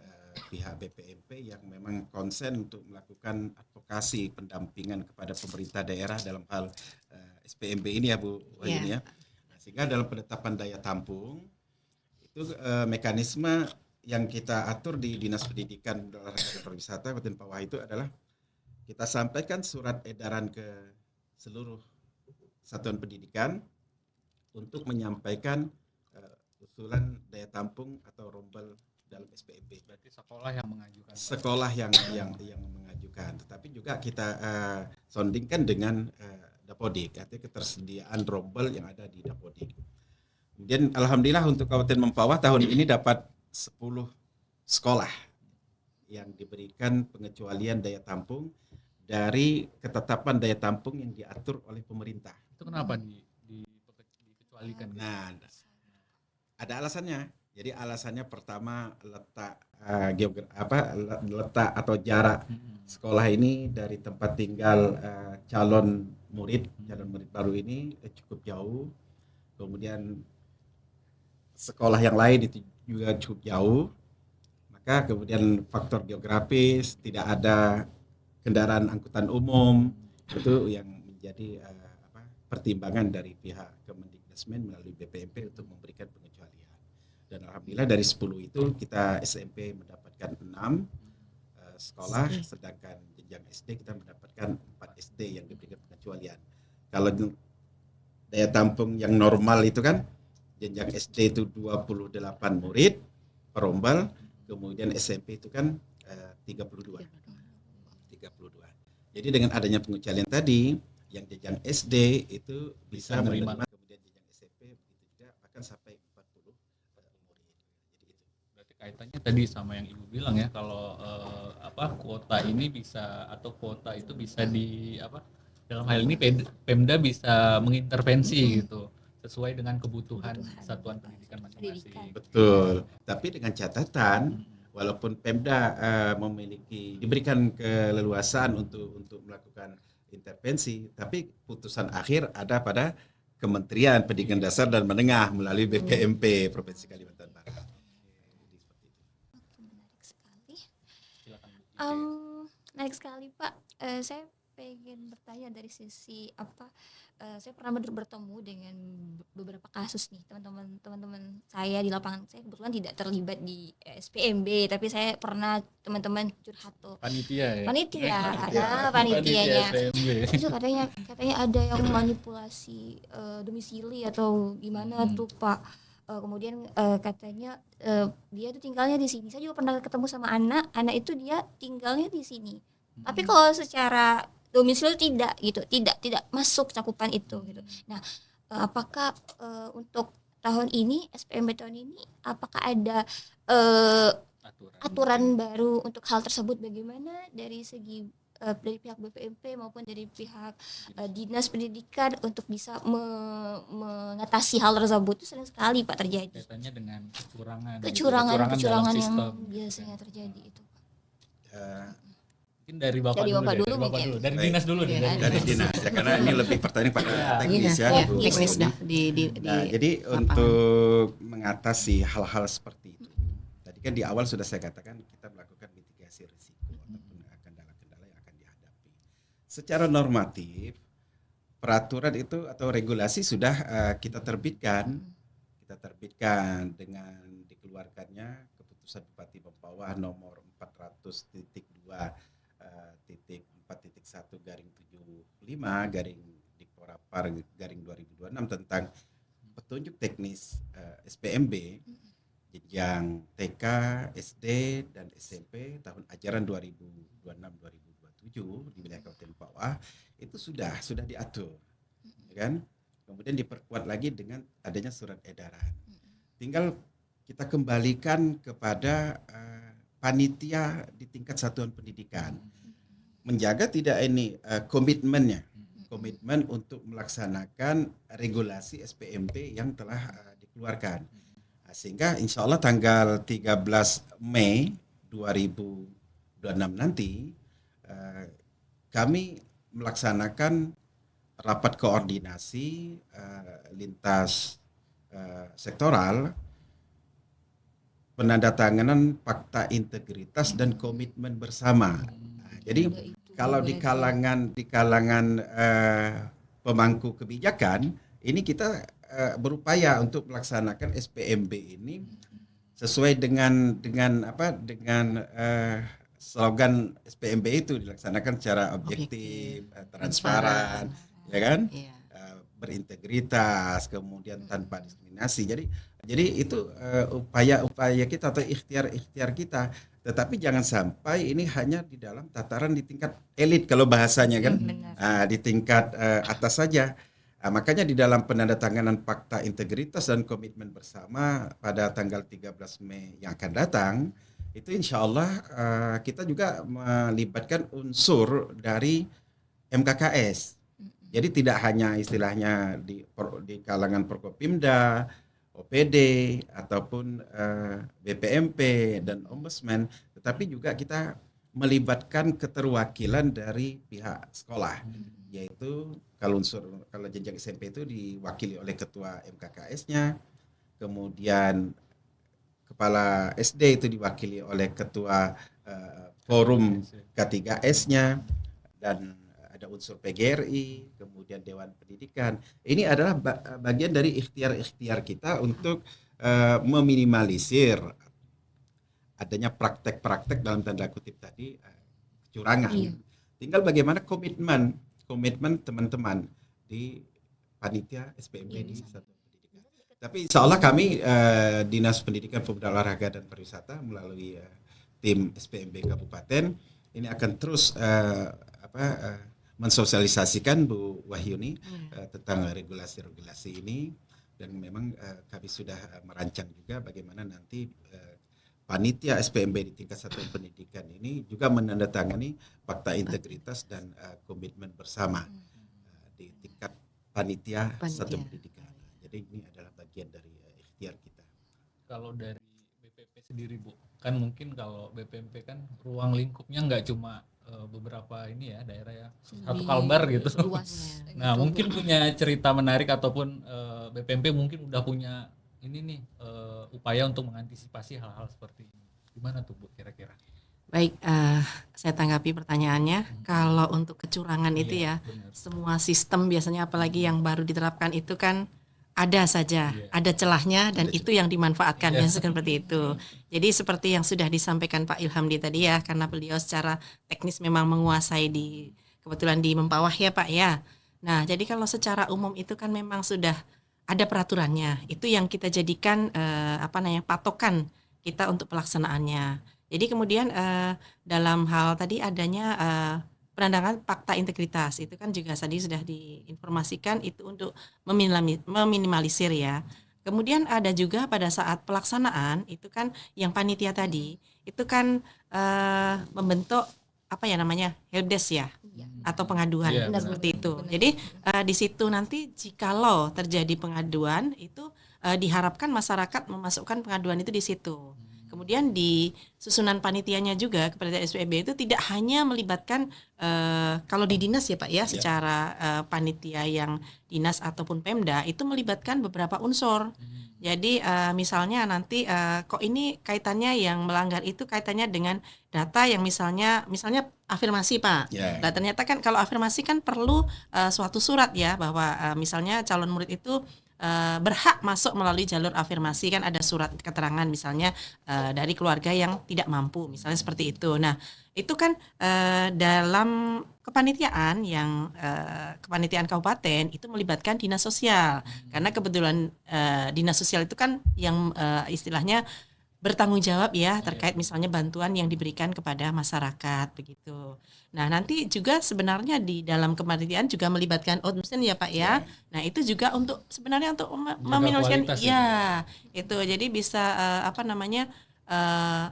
pihak BPMP yang memang konsen untuk melakukan advokasi pendampingan kepada pemerintah daerah dalam hal SPMB ini ya Bu Wahyuni ya. Nah, sehingga dalam penetapan daya tampung itu mekanisme yang kita atur di Dinas Pendidikan dan Pariwisata Kabupaten Pawah itu adalah kita sampaikan surat edaran ke seluruh satuan pendidikan untuk menyampaikan usulan daya tampung atau rombel dalam SPMB. Berarti sekolah yang mengajukan. Sekolah yang mengajukan, tetapi juga kita sondingkan dengan Dapodik, artinya ketersediaan rombel yang ada di Dapodik. Kemudian alhamdulillah untuk Kabupaten Mempawah tahun ini dapat 10 sekolah yang diberikan pengecualian daya tampung dari ketetapan daya tampung yang diatur oleh pemerintah. Itu kenapa dikecualikan? Nah, ada alasannya. Jadi alasannya pertama letak letak atau jarak sekolah ini dari tempat tinggal calon murid baru ini cukup jauh. Kemudian sekolah yang lain itu juga cukup jauh. Maka kemudian faktor geografis, tidak ada kendaraan angkutan umum, itu yang menjadi pertimbangan dari pihak Kemendikbudrismen melalui BPMP untuk memberikan pengecualian. Dan alhamdulillah dari 10 itu kita SMP mendapatkan 6 sekolah, sedangkan jenjang SD kita mendapatkan 4 SD yang diberikan pengecualian. Kalau daya tampung yang normal itu kan jenjang SD itu 28 murid per rombel, kemudian SMP itu kan 32. Jadi dengan adanya pengecualian tadi, yang jenjang SD itu bisa menerima, kemudian jenjang SMP begitu juga akan sampai 40 murid. Jadi itu. Berarti kaitannya tadi sama yang Ibu bilang ya, kalau kuota ini bisa atau kuota itu bisa dalam hal ini Pemda bisa mengintervensi gitu sesuai dengan kebutuhan satuan pendidikan masing-masing. Betul. Tapi dengan catatan walaupun Pemda diberikan keleluasaan untuk melakukan intervensi, tapi putusan akhir ada pada Kementerian Pendidikan Dasar dan Menengah melalui BPMP Provinsi Kalimantan Barat. Menarik sekali. Menarik sekali Pak. Saya pengen bertanya dari sisi saya pernah bertemu dengan beberapa kasus nih teman-teman saya di lapangan. Saya kebetulan tidak terlibat di SPMB, tapi saya pernah teman-teman curhat tuh. Panitianya itu katanya ada yang manipulasi domisili atau gimana tuh Pak. Kemudian katanya dia tuh tinggalnya di sini. Saya juga pernah ketemu sama anak itu dia tinggalnya di sini. Tapi kalau secara domisili tidak gitu, tidak masuk cakupan itu gitu. Nah, apakah untuk tahun ini SPMB tahun ini apakah ada aturan baru untuk hal tersebut, bagaimana dari segi dari pihak BPMP maupun dari pihak Dinas Pendidikan untuk bisa mengatasi hal tersebut? Itu sering sekali Pak terjadi. Kaitannya dengan kecurangan Yang sistem biasanya terjadi itu. Mungkin dari Bapak Dari dulu Bapak deh, dulu dari Bapak mungkin. dulu. Dari Baik. dinas dulu nih. Iya, Dari dinas ya, karena ini lebih pertanyaan pada teknis ya. Iya, Bu teknis Sony. dah di Nah, jadi lapangan. untuk mengatasi hal-hal seperti itu, tadi kan di awal sudah saya katakan kita melakukan mitigasi risiko ataupun kendala-kendala yang akan dihadapi. Secara normatif, peraturan itu atau regulasi sudah kita terbitkan dengan dikeluarkannya keputusan Bupati Mempawah nomor 400.2.4.1/75 garing Dikporapar garing 2026 tentang petunjuk teknis SPMB jenjang TK, SD dan SMP tahun ajaran 2026-2027 di wilayah Kabupaten Mempawah itu sudah diatur, ya kan? Kemudian diperkuat lagi dengan adanya surat edaran. Tinggal kita kembalikan kepada panitia di tingkat satuan pendidikan, menjaga tidak ini komitmen untuk melaksanakan regulasi SPMB yang telah dikeluarkan. Sehingga insya Allah tanggal 13 Mei 2026 nanti kami melaksanakan rapat koordinasi lintas sektoral penandatanganan fakta integritas dan komitmen bersama. Nah, jadi kalau di kalangan pemangku kebijakan ini kita berupaya untuk melaksanakan SPMB ini sesuai dengan slogan SPMB itu dilaksanakan secara objektif, transparan, ya kan? Iya. Berintegritas, kemudian tanpa diskriminasi. Jadi itu upaya-upaya kita atau ikhtiar kita. Tetapi jangan sampai ini hanya di dalam tataran di tingkat elit kalau bahasanya kan, di tingkat atas saja. Makanya di dalam penandatanganan fakta integritas dan komitmen bersama pada tanggal 13 Mei yang akan datang, itu insya Allah kita juga melibatkan unsur dari MKKS. Jadi tidak hanya istilahnya di kalangan Prokopimda, OPD ataupun BPMP dan Ombudsman, tetapi juga kita melibatkan keterwakilan dari pihak sekolah, yaitu kalau jenjang SMP itu diwakili oleh ketua MKKS-nya, kemudian kepala SD itu diwakili oleh ketua forum K3S-nya, dan ada unsur PGRI, kemudian Dewan Pendidikan. Ini adalah bagian dari ikhtiar kita untuk meminimalisir adanya praktek-praktek dalam tanda kutip tadi kecurangan. Tinggal bagaimana komitmen teman-teman di panitia SPMB di satuan pendidikan. Tapi insya Allah kami Dinas Pendidikan Pemuda Olahraga dan Pariwisata melalui tim SPMB Kabupaten ini akan terus mensosialisasikan Bu Wahyuni tentang regulasi-regulasi ini, dan memang kami sudah merancang juga bagaimana nanti panitia SPMB di tingkat satuan pendidikan ini juga menandatangani fakta integritas dan komitmen bersama di tingkat panitia satuan pendidikan. Jadi ini adalah bagian dari ikhtiar kita. Kalau dari BPP sendiri Bu, kan mungkin kalau BPMP kan ruang lingkupnya nggak cuma beberapa ini ya daerah ya, satu Kalbar gitu. Nah mungkin punya cerita menarik ataupun BPMP mungkin udah punya ini nih upaya untuk mengantisipasi hal-hal seperti ini. Gimana tuh Bu kira-kira? Baik, saya tanggapi pertanyaannya. Kalau untuk kecurangan itu ya, benar. semua sistem biasanya apalagi yang baru diterapkan itu kan ada saja, ada celahnya dan itu yang dimanfaatkan biasanya seperti itu. Jadi seperti yang sudah disampaikan Pak Ilhamdi tadi ya, karena beliau secara teknis memang menguasai kebetulan di Mempawah ya Pak ya. Nah jadi kalau secara umum itu kan memang sudah ada peraturannya. Itu yang kita jadikan patokan kita untuk pelaksanaannya. Jadi kemudian dalam hal tadi adanya penandatangan fakta integritas itu kan juga tadi sudah diinformasikan itu untuk meminimalisir ya. Kemudian ada juga pada saat pelaksanaan itu kan yang panitia tadi itu kan membentuk helpdesk ya atau pengaduan seperti itu. Jadi di situ nanti jikalau terjadi pengaduan itu diharapkan masyarakat memasukkan pengaduan itu di situ. kemudian di susunan panitianya juga kepada SPMB itu tidak hanya melibatkan kalau di dinas ya Pak ya, secara panitia yang dinas ataupun Pemda itu melibatkan beberapa unsur. Jadi misalnya nanti kok ini kaitannya yang melanggar itu kaitannya dengan data yang misalnya afirmasi Pak. Nah ternyata kan kalau afirmasi kan perlu suatu surat ya bahwa misalnya calon murid itu berhak masuk melalui jalur afirmasi, kan ada surat keterangan misalnya dari keluarga yang tidak mampu misalnya seperti itu. Nah itu kan dalam kepanitiaan yang kepanitiaan kabupaten itu melibatkan dinas sosial, karena kebetulan dinas sosial itu kan yang istilahnya bertanggung jawab ya terkait misalnya bantuan yang diberikan kepada masyarakat begitu. Nah nanti juga sebenarnya di dalam kepanitiaan juga melibatkan dosen ya Pak ya. Nah itu juga untuk sebenarnya untuk meminimaliskan itu. Jadi bisa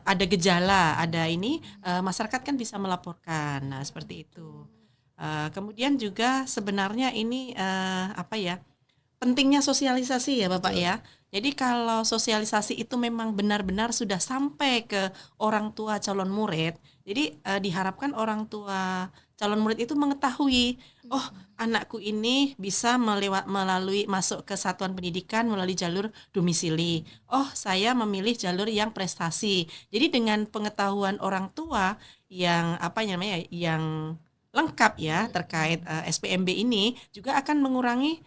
ada gejala, ada ini masyarakat kan bisa melaporkan. Nah seperti itu. Kemudian juga sebenarnya ini pentingnya sosialisasi ya Bapak ya. Jadi kalau sosialisasi itu memang benar-benar sudah sampai ke orang tua calon murid, jadi diharapkan orang tua calon murid itu mengetahui, oh anakku ini bisa melalui masuk ke satuan pendidikan melalui jalur domisili. Oh saya memilih jalur yang prestasi. Jadi dengan pengetahuan orang tua yang yang lengkap ya terkait SPMB ini juga akan mengurangi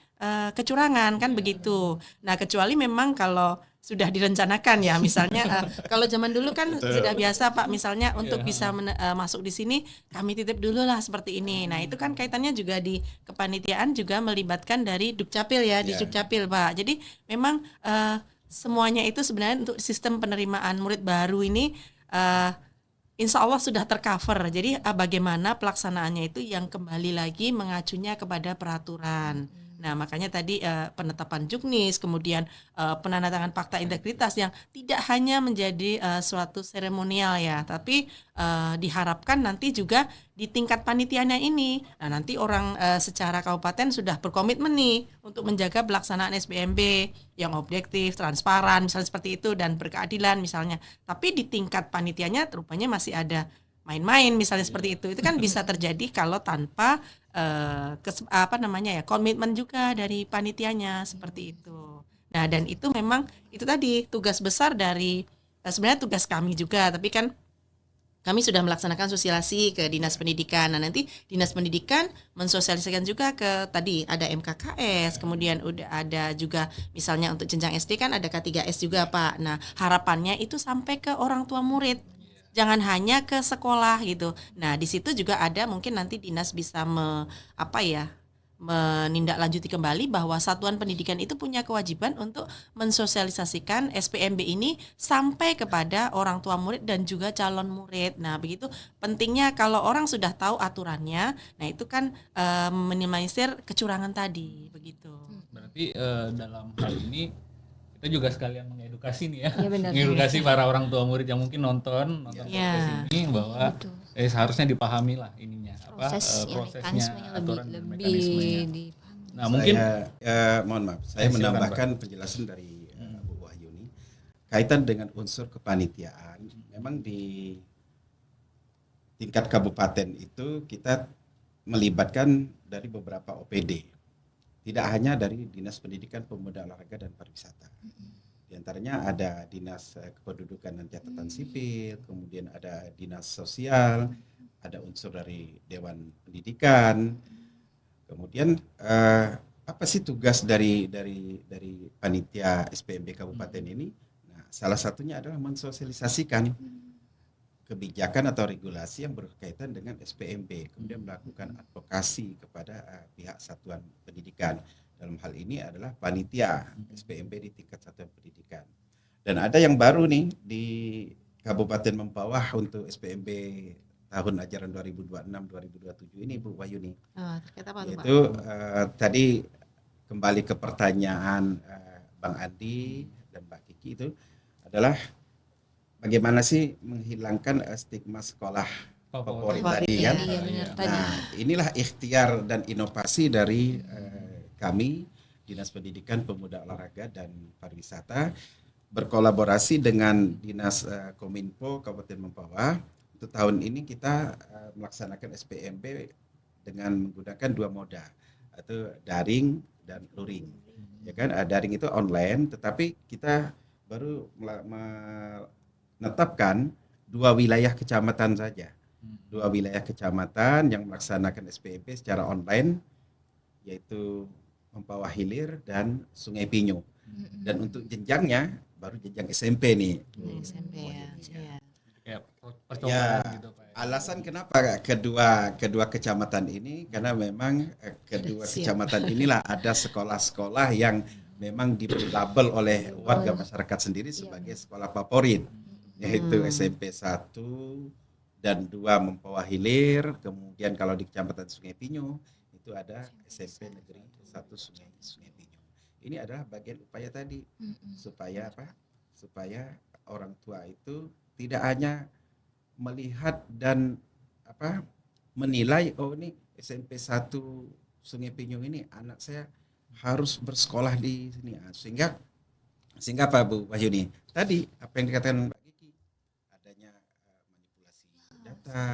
kecurangan kan begitu. Nah kecuali memang kalau sudah direncanakan ya misalnya kalau zaman dulu kan sudah biasa Pak misalnya untuk bisa masuk di sini kami titip dulu lah seperti ini. Nah itu kan kaitannya juga di kepanitiaan juga melibatkan dari Dukcapil ya di Dukcapil Pak. Jadi memang semuanya itu sebenarnya untuk sistem penerimaan murid baru ini Insya Allah sudah tercover. Jadi bagaimana pelaksanaannya itu yang kembali lagi mengacunya kepada peraturan. Nah makanya tadi penetapan juknis, kemudian penandatangan fakta integritas yang tidak hanya menjadi suatu seremonial ya, tapi diharapkan nanti juga di tingkat panitianya ini. Nah nanti orang secara kabupaten sudah berkomitmen nih untuk menjaga pelaksanaan SPMB yang objektif, transparan, misalnya seperti itu dan berkeadilan misalnya. Tapi di tingkat panitianya rupanya masih ada main-main misalnya seperti itu kan bisa terjadi kalau tanpa komitmen juga dari panitianya seperti itu. Nah dan itu memang itu tadi tugas besar dari sebenarnya tugas kami juga, tapi kan kami sudah melaksanakan sosialisasi ke Dinas Pendidikan. Nah nanti Dinas Pendidikan mensosialisasikan juga ke tadi ada MKKS, kemudian udah ada juga misalnya untuk jenjang SD kan ada K3S juga Pak. Nah harapannya itu sampai ke orang tua murid. Jangan hanya ke sekolah gitu. Nah, di situ juga ada mungkin nanti dinas bisa menindaklanjuti kembali bahwa satuan pendidikan itu punya kewajiban untuk mensosialisasikan SPMB ini sampai kepada orang tua murid dan juga calon murid. Nah, begitu pentingnya kalau orang sudah tahu aturannya, nah itu kan meminimalisir kecurangan tadi, begitu. Berarti dalam hal ini kita juga sekalian mengedukasi nih ya, benar, mengedukasi para orang tua murid yang mungkin nonton podcast ini bahwa seharusnya dipahami lah ininya prosesnya, aturan dan mekanismenya. Nah mungkin mohon maaf, saya menambahkan penjelasan dari Bu Wahyuni kaitan dengan unsur kepanitiaan. Memang di tingkat kabupaten itu kita melibatkan dari beberapa OPD. Tidak hanya dari Dinas Pendidikan, Pemuda, Olahraga dan Pariwisata. Di antaranya ada Dinas Kependudukan dan Catatan Sipil, kemudian ada Dinas Sosial, ada unsur dari Dewan Pendidikan. Kemudian apa sih tugas dari panitia SPMB Kabupaten ini? Nah, salah satunya adalah mensosialisasikan kebijakan atau regulasi yang berkaitan dengan SPMB, kemudian melakukan advokasi kepada pihak satuan pendidikan. Dalam hal ini adalah panitia SPMB di tingkat satuan pendidikan. Dan ada yang baru nih di Kabupaten Mempawah untuk SPMB tahun ajaran 2026-2027 ini Bu Wahyuni. Terkait apa yaitu tadi kembali ke pertanyaan Bang Andi dan Mbak Kiki itu adalah bagaimana sih menghilangkan stigma sekolah favorit tadi kan? Nah, inilah ikhtiar dan inovasi dari kami Dinas Pendidikan, Pemuda, Olahraga dan Pariwisata berkolaborasi dengan Dinas Kominfo Kabupaten Mempawah. Untuk tahun ini kita melaksanakan SPMB dengan menggunakan 2 moda, atau daring dan luring. Ya kan, daring itu online, tetapi kita baru menetapkan 2 wilayah kecamatan saja. 2 wilayah kecamatan yang melaksanakan SPMB secara online, yaitu Mempawah Hilir dan Sungai Pinyu. Dan untuk jenjangnya baru jenjang SMP nih. SMP ya. Iya. Kayak Ya, percobaan gitu Pak. alasan kenapa kedua kecamatan ini, karena memang kedua Siap. kecamatan inilah ada sekolah-sekolah yang memang diberi label oleh warga masyarakat sendiri sebagai sekolah favorit, yaitu SMP 1 dan 2 Mempawah Hilir. Kemudian kalau di Kecamatan Sungai Pinyu itu ada SMP Negeri 1 Sungai Pinyu. Ini adalah bagian upaya tadi, supaya apa? Supaya orang tua itu tidak hanya melihat dan menilai, oh ini SMP 1 Sungai Pinyu ini anak saya harus bersekolah di sini. Sehingga apa Bu Wahyuni? Tadi apa yang dikatakan Mbak Kiki, adanya manipulasi data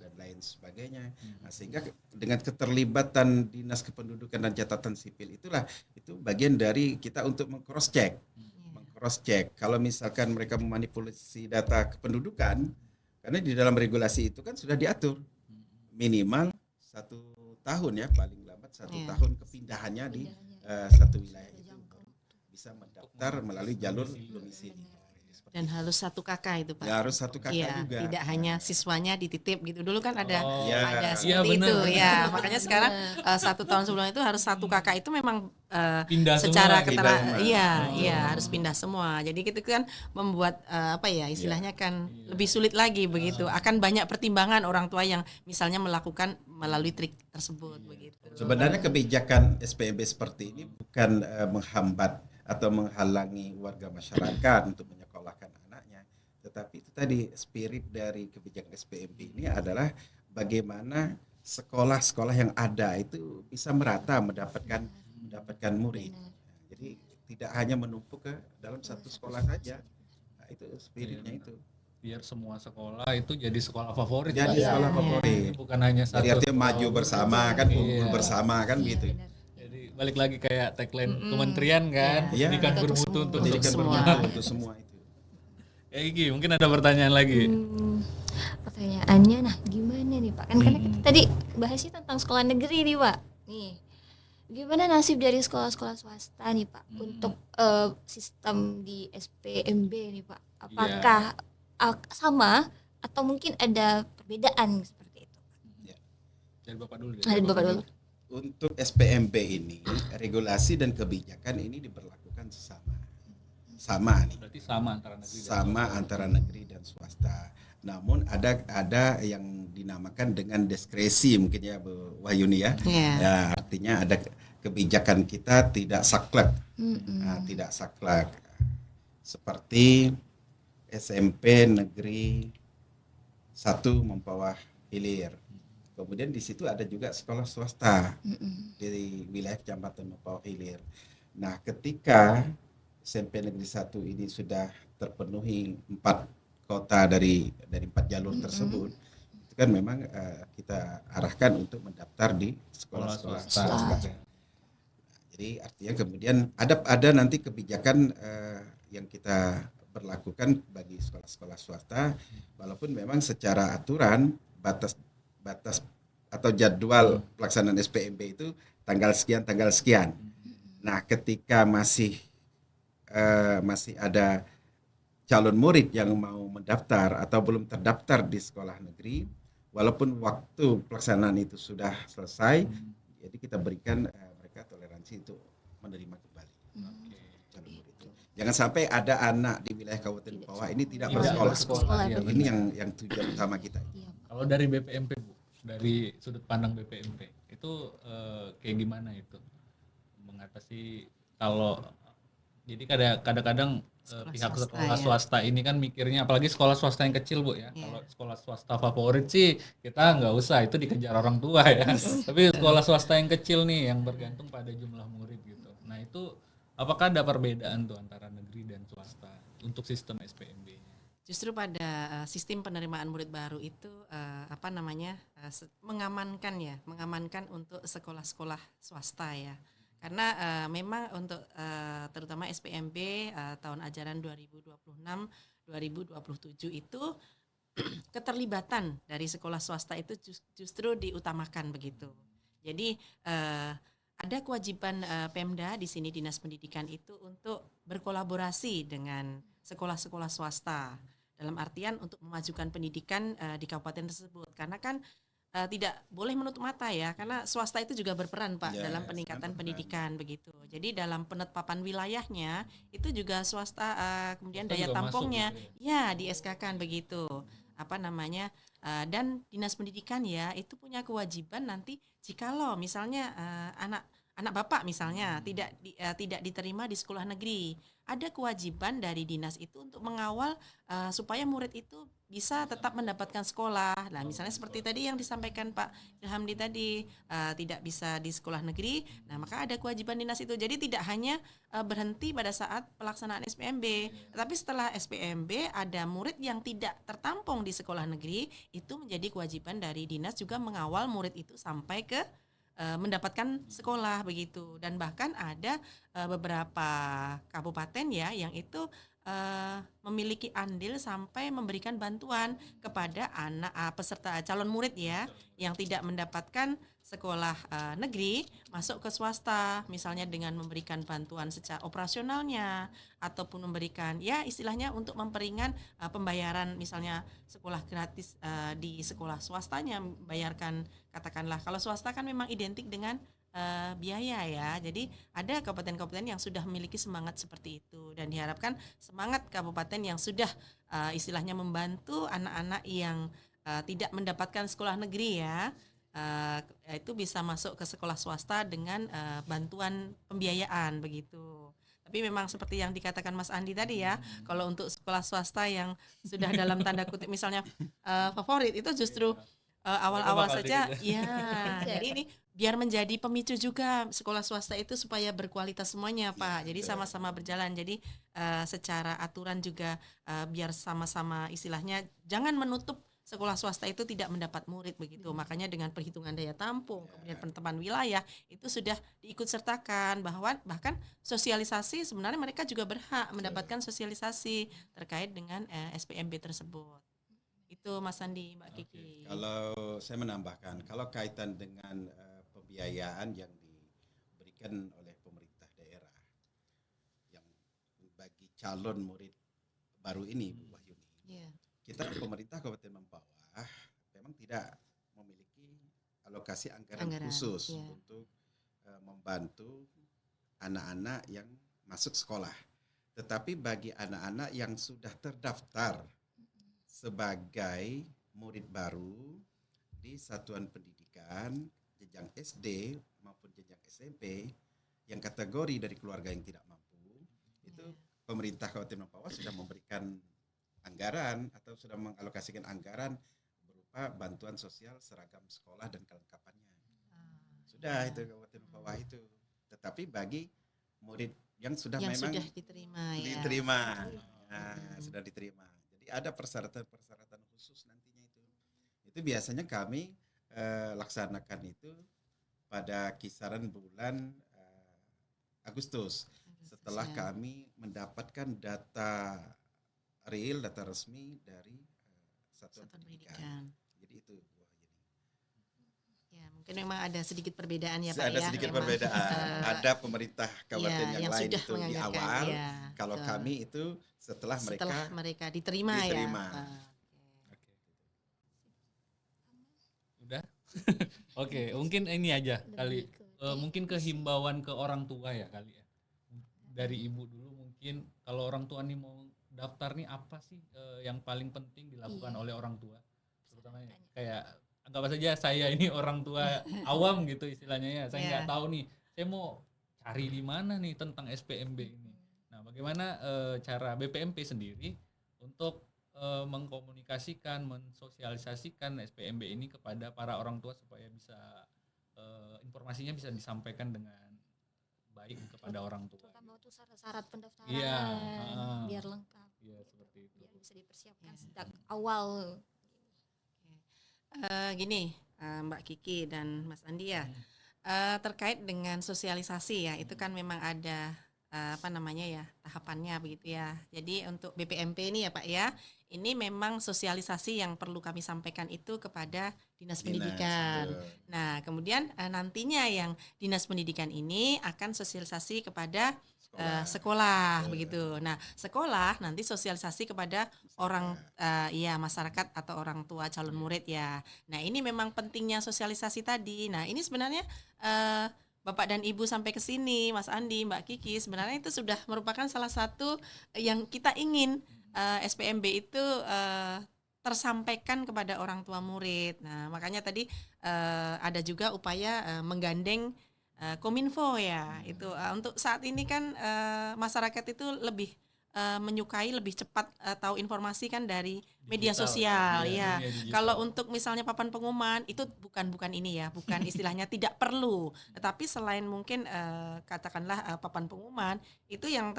dan lain sebagainya. Nah, sehingga dengan keterlibatan Dinas Kependudukan dan Catatan Sipil itu bagian dari kita untuk meng-cross check. Kalau misalkan mereka memanipulasi data kependudukan, karena di dalam regulasi itu kan sudah diatur minimal 1 tahun ya, paling lambat 1 tahun kepindahannya di satu wilayah itu bisa mendaftar melalui jalur domisili. Dan harus 1 kakak itu Pak. Ya harus 1 kakak Iya, juga. tidak hanya siswanya dititip gitu. Dulu kan ada Iya. seperti Iya, itu benar. ya. Makanya sekarang 1 tahun sebelum itu harus 1 kakak itu memang Pindah secara semua. Pindah semua. iya harus pindah semua. Jadi itu kan membuat istilahnya kan lebih sulit lagi begitu. Akan banyak pertimbangan orang tua yang misalnya melakukan melalui trik tersebut begitu. Sebenarnya kebijakan SPMB seperti ini bukan menghambat atau menghalangi warga masyarakat untuk menyekolahkan anaknya, tetapi itu tadi spirit dari kebijakan SPMB ini adalah bagaimana sekolah-sekolah yang ada itu bisa merata mendapatkan murid. Jadi tidak hanya menumpuk ke dalam satu sekolah saja. Nah, itu spiritnya itu. Biar semua sekolah itu jadi sekolah favorit. Jadi Pak. sekolah favorit. Bukan hanya satu. Jadi artinya maju bersama kan, unggul Iya. bersama kan gitu. Jadi balik lagi kayak tagline kementerian kan, Iya. pendidikan bermutu untuk Pendidikan semua. bermutu untuk semua itu. Ya Iki, mungkin ada pertanyaan lagi. Pertanyaannya, nah gimana nih Pak? Kan karena kita tadi bahasnya tentang sekolah negeri nih Pak. Nih, gimana nasib dari sekolah-sekolah swasta nih Pak untuk sistem di SPMB nih Pak? Apakah sama atau mungkin ada perbedaan seperti itu? Dari Bapak dulu. Dari Bapak dulu. Untuk SPMB ini regulasi dan kebijakan ini diberlakukan sama nih. Berarti sama antara negeri dan Sama antara negeri dan swasta. Namun ada yang dinamakan dengan diskresi mungkin ya Bu Wahyuni ya. Iya. Ya, artinya ada kebijakan kita tidak saklek. Tidak saklek. Seperti SMP Negeri 1 Mempawah Hilir. Kemudian di situ ada juga sekolah swasta di wilayah Kecamatan Mempawah Hilir. Nah, ketika SMP Negeri 1 ini sudah terpenuhi 4 kota dari 4 jalur tersebut, itu kan memang kita arahkan untuk mendaftar di sekolah-sekolah swasta. Jadi artinya kemudian ada nanti kebijakan yang kita berlakukan bagi sekolah-sekolah swasta, walaupun memang secara aturan batas atau jadwal pelaksanaan SPMB itu tanggal sekian. Nah, ketika masih ada calon murid yang mau mendaftar atau belum terdaftar di sekolah negeri, walaupun waktu pelaksanaan itu sudah selesai, jadi kita berikan mereka toleransi untuk menerima kembali calon murid itu. Jangan sampai ada anak di wilayah Kabupaten Mempawah ini tidak bersekolah. Iya, Ini yang tujuan utama kita. Kalau dari BPMP Bu, dari sudut pandang BPMP itu kayak gimana itu mengatasi kalau jadi kadang-kadang pihak swasta, sekolah ya. swasta ini kan mikirnya, apalagi sekolah swasta yang kecil Bu ya. Kalau sekolah swasta favorit sih kita nggak usah, itu dikejar orang tua ya. Tapi sekolah swasta yang kecil nih yang bergantung pada jumlah murid gitu. Nah itu apakah ada perbedaan tuh antara negeri dan swasta untuk sistem SPMB? Justru pada sistem penerimaan murid baru itu mengamankan untuk sekolah-sekolah swasta ya. Karena memang untuk terutama SPMB tahun ajaran 2026-2027 itu keterlibatan dari sekolah swasta itu justru diutamakan begitu. Jadi ada kewajiban Pemda di sini Dinas Pendidikan itu untuk berkolaborasi dengan sekolah-sekolah swasta dalam artian untuk memajukan pendidikan di kabupaten tersebut. Karena kan tidak boleh menutup mata ya, karena swasta itu juga berperan Pak dalam peningkatan pendidikan begitu. Jadi dalam penetapan wilayahnya itu juga swasta kemudian Swasta daya juga tampungnya masuk gitu ya di SK-kan begitu. Dan Dinas Pendidikan ya itu punya kewajiban nanti jikalau misalnya anak bapak misalnya tidak diterima di sekolah negeri, ada kewajiban dari dinas itu untuk mengawal supaya murid itu bisa tetap mendapatkan sekolah. Nah, misalnya seperti tadi yang disampaikan Pak Ilhamdi tadi tidak bisa di sekolah negeri, nah maka ada kewajiban dinas itu. Jadi tidak hanya berhenti pada saat pelaksanaan SPMB, tapi setelah SPMB ada murid yang tidak tertampung di sekolah negeri, itu menjadi kewajiban dari dinas juga mengawal murid itu sampai ke mendapatkan sekolah begitu. Dan bahkan ada beberapa kabupaten ya yang itu memiliki andil sampai memberikan bantuan kepada anak peserta calon murid ya yang tidak mendapatkan sekolah negeri masuk ke swasta, misalnya dengan memberikan bantuan secara operasionalnya ataupun memberikan ya istilahnya untuk memperingan pembayaran misalnya sekolah gratis di sekolah swastanya, bayarkan katakanlah kalau swasta kan memang identik dengan biaya ya. Jadi ada kabupaten-kabupaten yang sudah memiliki semangat seperti itu dan diharapkan semangat kabupaten yang sudah istilahnya membantu anak-anak yang tidak mendapatkan sekolah negeri ya itu bisa masuk ke sekolah swasta dengan bantuan pembiayaan begitu. Tapi memang seperti yang dikatakan Mas Andi tadi ya, kalau untuk sekolah swasta yang sudah dalam tanda kutip misalnya favorit itu justru awal-awal saja ya. Jadi ini biar menjadi pemicu juga sekolah swasta itu supaya berkualitas semuanya Pak. Jadi sama-sama berjalan. Jadi secara aturan juga biar sama-sama istilahnya jangan menutup sekolah swasta itu tidak mendapat murid begitu. Makanya dengan perhitungan daya tampung, kemudian penetapan wilayah itu sudah diikut sertakan bahwa bahkan sosialisasi sebenarnya mereka juga berhak mendapatkan sosialisasi terkait dengan SPMB tersebut. Itu Mas Andi, Mbak Kiki. Kalau saya menambahkan, kalau kaitan dengan pembiayaan yang diberikan oleh pemerintah daerah yang bagi calon murid baru ini, Bu Wahyuni, kita pemerintah Kabupaten Mempawah memang tidak memiliki alokasi anggaran khusus untuk membantu anak-anak yang masuk sekolah. Tetapi bagi anak-anak yang sudah terdaftar sebagai murid baru di satuan pendidikan jenjang SD maupun jenjang SMP yang kategori dari keluarga yang tidak mampu, itu pemerintah Kabupaten Mempawah sudah memberikan anggaran atau sudah mengalokasikan anggaran berupa bantuan sosial seragam sekolah dan kelengkapannya. Sudah itu Kabupaten Mempawah itu. Tetapi bagi murid yang sudah memang sudah diterima ya. Sudah diterima. Ada persyaratan khusus nantinya itu. Itu biasanya kami laksanakan itu pada kisaran bulan Agustus setelah kami mendapatkan data real, data resmi dari satuan pendidikan. Jadi itu. Ya, mungkin memang ada sedikit perbedaan ya Pak ada ya. Sedikit perbedaan. Ada pemerintah kabupaten yang lain itu di awal. Kalau kami itu setelah mereka diterima. Ya. Oke. Udah? Oke, mungkin ini aja kali. Mungkin kehimbauan ke orang tua ya kali ya. Dari Ibu dulu mungkin kalau orang tua nih mau daftar nih apa sih yang paling penting dilakukan oleh orang tua? Terutama kayak anggap saja saya ini orang tua awam gitu istilahnya ya. Saya nggak tahu nih, saya mau cari di mana nih tentang SPMB ini. Nah, bagaimana cara BPMP sendiri untuk mengkomunikasikan, mensosialisasikan SPMB ini kepada para orang tua supaya bisa informasinya bisa disampaikan dengan baik kepada orang tua. Terutama itu syarat-syarat pendaftaran biar lengkap. Ya seperti itu. Biar bisa dipersiapkan sejak awal. Gini, Mbak Kiki dan Mas Andi ya, terkait dengan sosialisasi ya, itu kan memang ada apa namanya ya, tahapannya begitu ya. Jadi untuk BPMP ini ya Pak ya, ini memang sosialisasi yang perlu kami sampaikan itu kepada Dinas Pendidikan. betul. Nah, kemudian nantinya yang Dinas Pendidikan ini akan sosialisasi kepada sekolah begitu. Nah, sekolah nanti sosialisasi kepada orang masyarakat atau orang tua calon murid ya. Nah, ini memang pentingnya sosialisasi tadi. Nah, ini sebenarnya Bapak dan Ibu sampai ke sini, Mas Andi, Mbak Kiki, sebenarnya itu sudah merupakan salah satu yang kita ingin SPMB itu tersampaikan kepada orang tua murid. Nah, makanya tadi ada juga upaya menggandeng Kominfo ya. Itu untuk saat ini kan masyarakat itu lebih menyukai lebih cepat tahu informasi kan dari media Digital, sosial ya. dunia digital. Kalau untuk misalnya papan pengumuman itu bukan ini ya, bukan istilahnya tidak perlu. Tetapi selain mungkin katakanlah papan pengumuman itu yang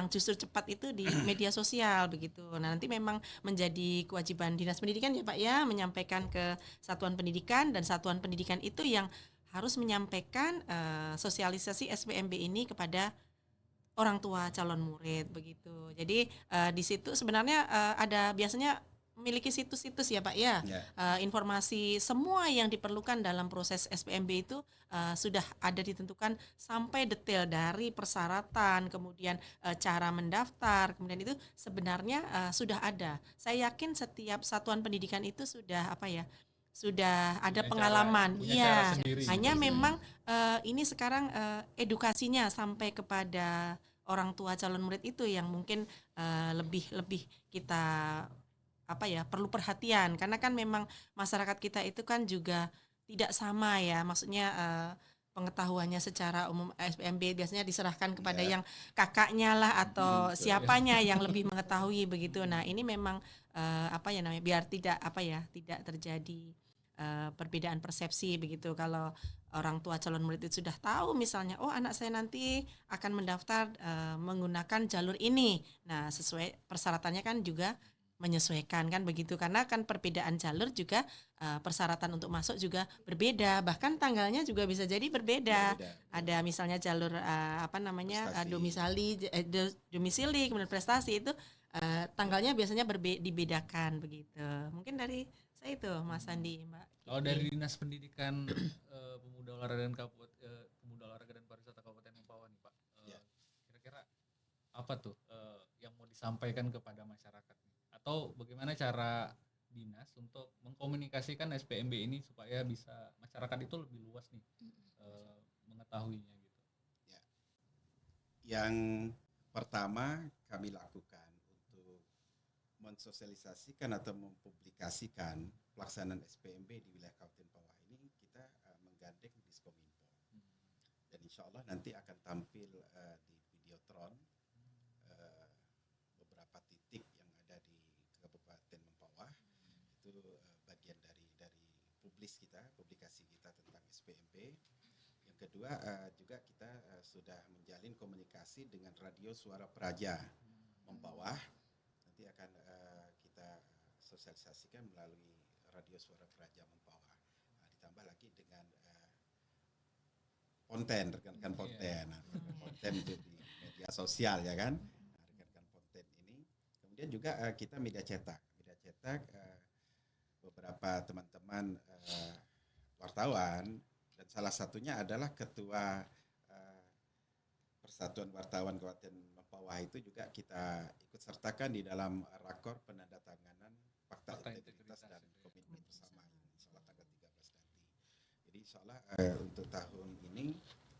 justru cepat itu di media sosial begitu. Nah, nanti memang menjadi kewajiban Dinas Pendidikan ya Pak ya menyampaikan ke satuan pendidikan, dan satuan pendidikan itu yang harus menyampaikan sosialisasi SPMB ini kepada orang tua calon murid begitu. Jadi di situ sebenarnya ada biasanya memiliki situs-situs ya Pak ya. Informasi semua yang diperlukan dalam proses SPMB itu sudah ada ditentukan sampai detail dari persyaratan, kemudian cara mendaftar, kemudian itu sebenarnya sudah ada. Saya yakin setiap satuan pendidikan itu sudah sudah ada pengalaman. Iya, hanya memang ini sekarang edukasinya sampai kepada orang tua calon murid itu yang mungkin lebih kita perlu perhatian, karena kan memang masyarakat kita itu kan juga tidak sama ya, maksudnya pengetahuannya secara umum SPMB biasanya diserahkan kepada yang kakaknya lah atau siapanya yang lebih mengetahui begitu. Nah, ini memang biar tidak terjadi perbedaan persepsi begitu. Kalau orang tua calon murid itu sudah tahu misalnya, oh anak saya nanti akan mendaftar menggunakan jalur ini. Nah, sesuai persyaratannya kan juga menyesuaikan kan begitu, karena kan perbedaan jalur juga persyaratan untuk masuk juga berbeda, bahkan tanggalnya juga bisa jadi berbeda. Ada misalnya jalur domisili kemudian prestasi itu tanggalnya biasanya dibedakan begitu. Mungkin dari saya itu Mas Andi, Mbak Kiki. Kalau dari Dinas Pendidikan Pemuda Olahraga dan Pariwisata Kabupaten Mempawah nih Pak, kira-kira apa tuh yang mau disampaikan kepada masyarakat nih? Atau bagaimana cara dinas untuk mengkomunikasikan SPMB ini supaya bisa masyarakat itu lebih luas nih mengetahuinya gitu? Ya. Yang pertama kami lakukan untuk mensosialisasikan atau mempublikasikan pelaksanaan SPMB di wilayah Kabupaten Mempawah ini, kita menggandeng Diskominfo. Dan insya Allah nanti akan tampil di Videotron beberapa titik yang ada di Kabupaten Mempawah. Itu bagian dari publikasi kita tentang SPMB. Yang kedua juga kita sudah menjalin komunikasi dengan Radio Suara Praja Mempawah. Nanti akan kita sosialisasikan melalui Radio Suara Praja Mempawah. Ditambah lagi dengan rekan-rekan konten itu di media sosial ya kan, rekan-rekan konten ini. Kemudian juga kita media cetak beberapa teman-teman wartawan, dan salah satunya adalah ketua Persatuan Wartawan Kabupaten Mempawah itu juga kita ikut sertakan di dalam rakor penandatanganan fakta integritas dan komitmen bersama insya Allah tanggal 13 nanti. Jadi insya Allah untuk tahun ini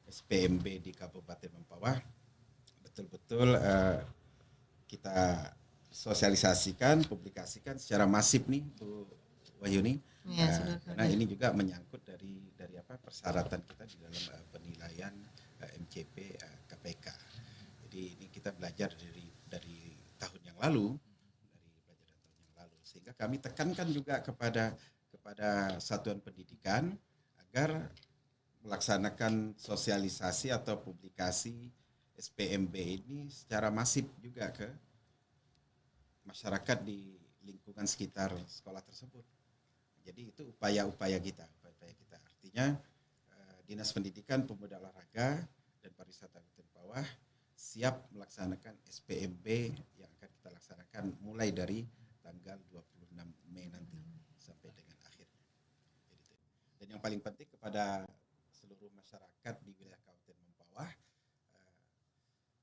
SPMB di Kabupaten Mempawah betul-betul kita sosialisasikan, publikasikan secara masif nih Bu Wahyuni, karena ini juga menyangkut dari persyaratan kita di dalam penilaian MCP KPK. Jadi ini kita belajar dari tahun yang lalu, sehingga kami tekankan juga kepada satuan pendidikan agar melaksanakan sosialisasi atau publikasi SPMB ini secara masif juga ke masyarakat di lingkungan sekitar sekolah tersebut. Jadi itu upaya-upaya kita. Artinya Dinas Pendidikan, Pemuda Olahraga dan Pariwisata Kabupaten Bawah siap melaksanakan SPMB yang akan kita laksanakan mulai dari tanggal 26 Mei nanti sampai dengan akhirnya. Dan yang paling penting kepada seluruh masyarakat di wilayah Kabupaten Mempawah,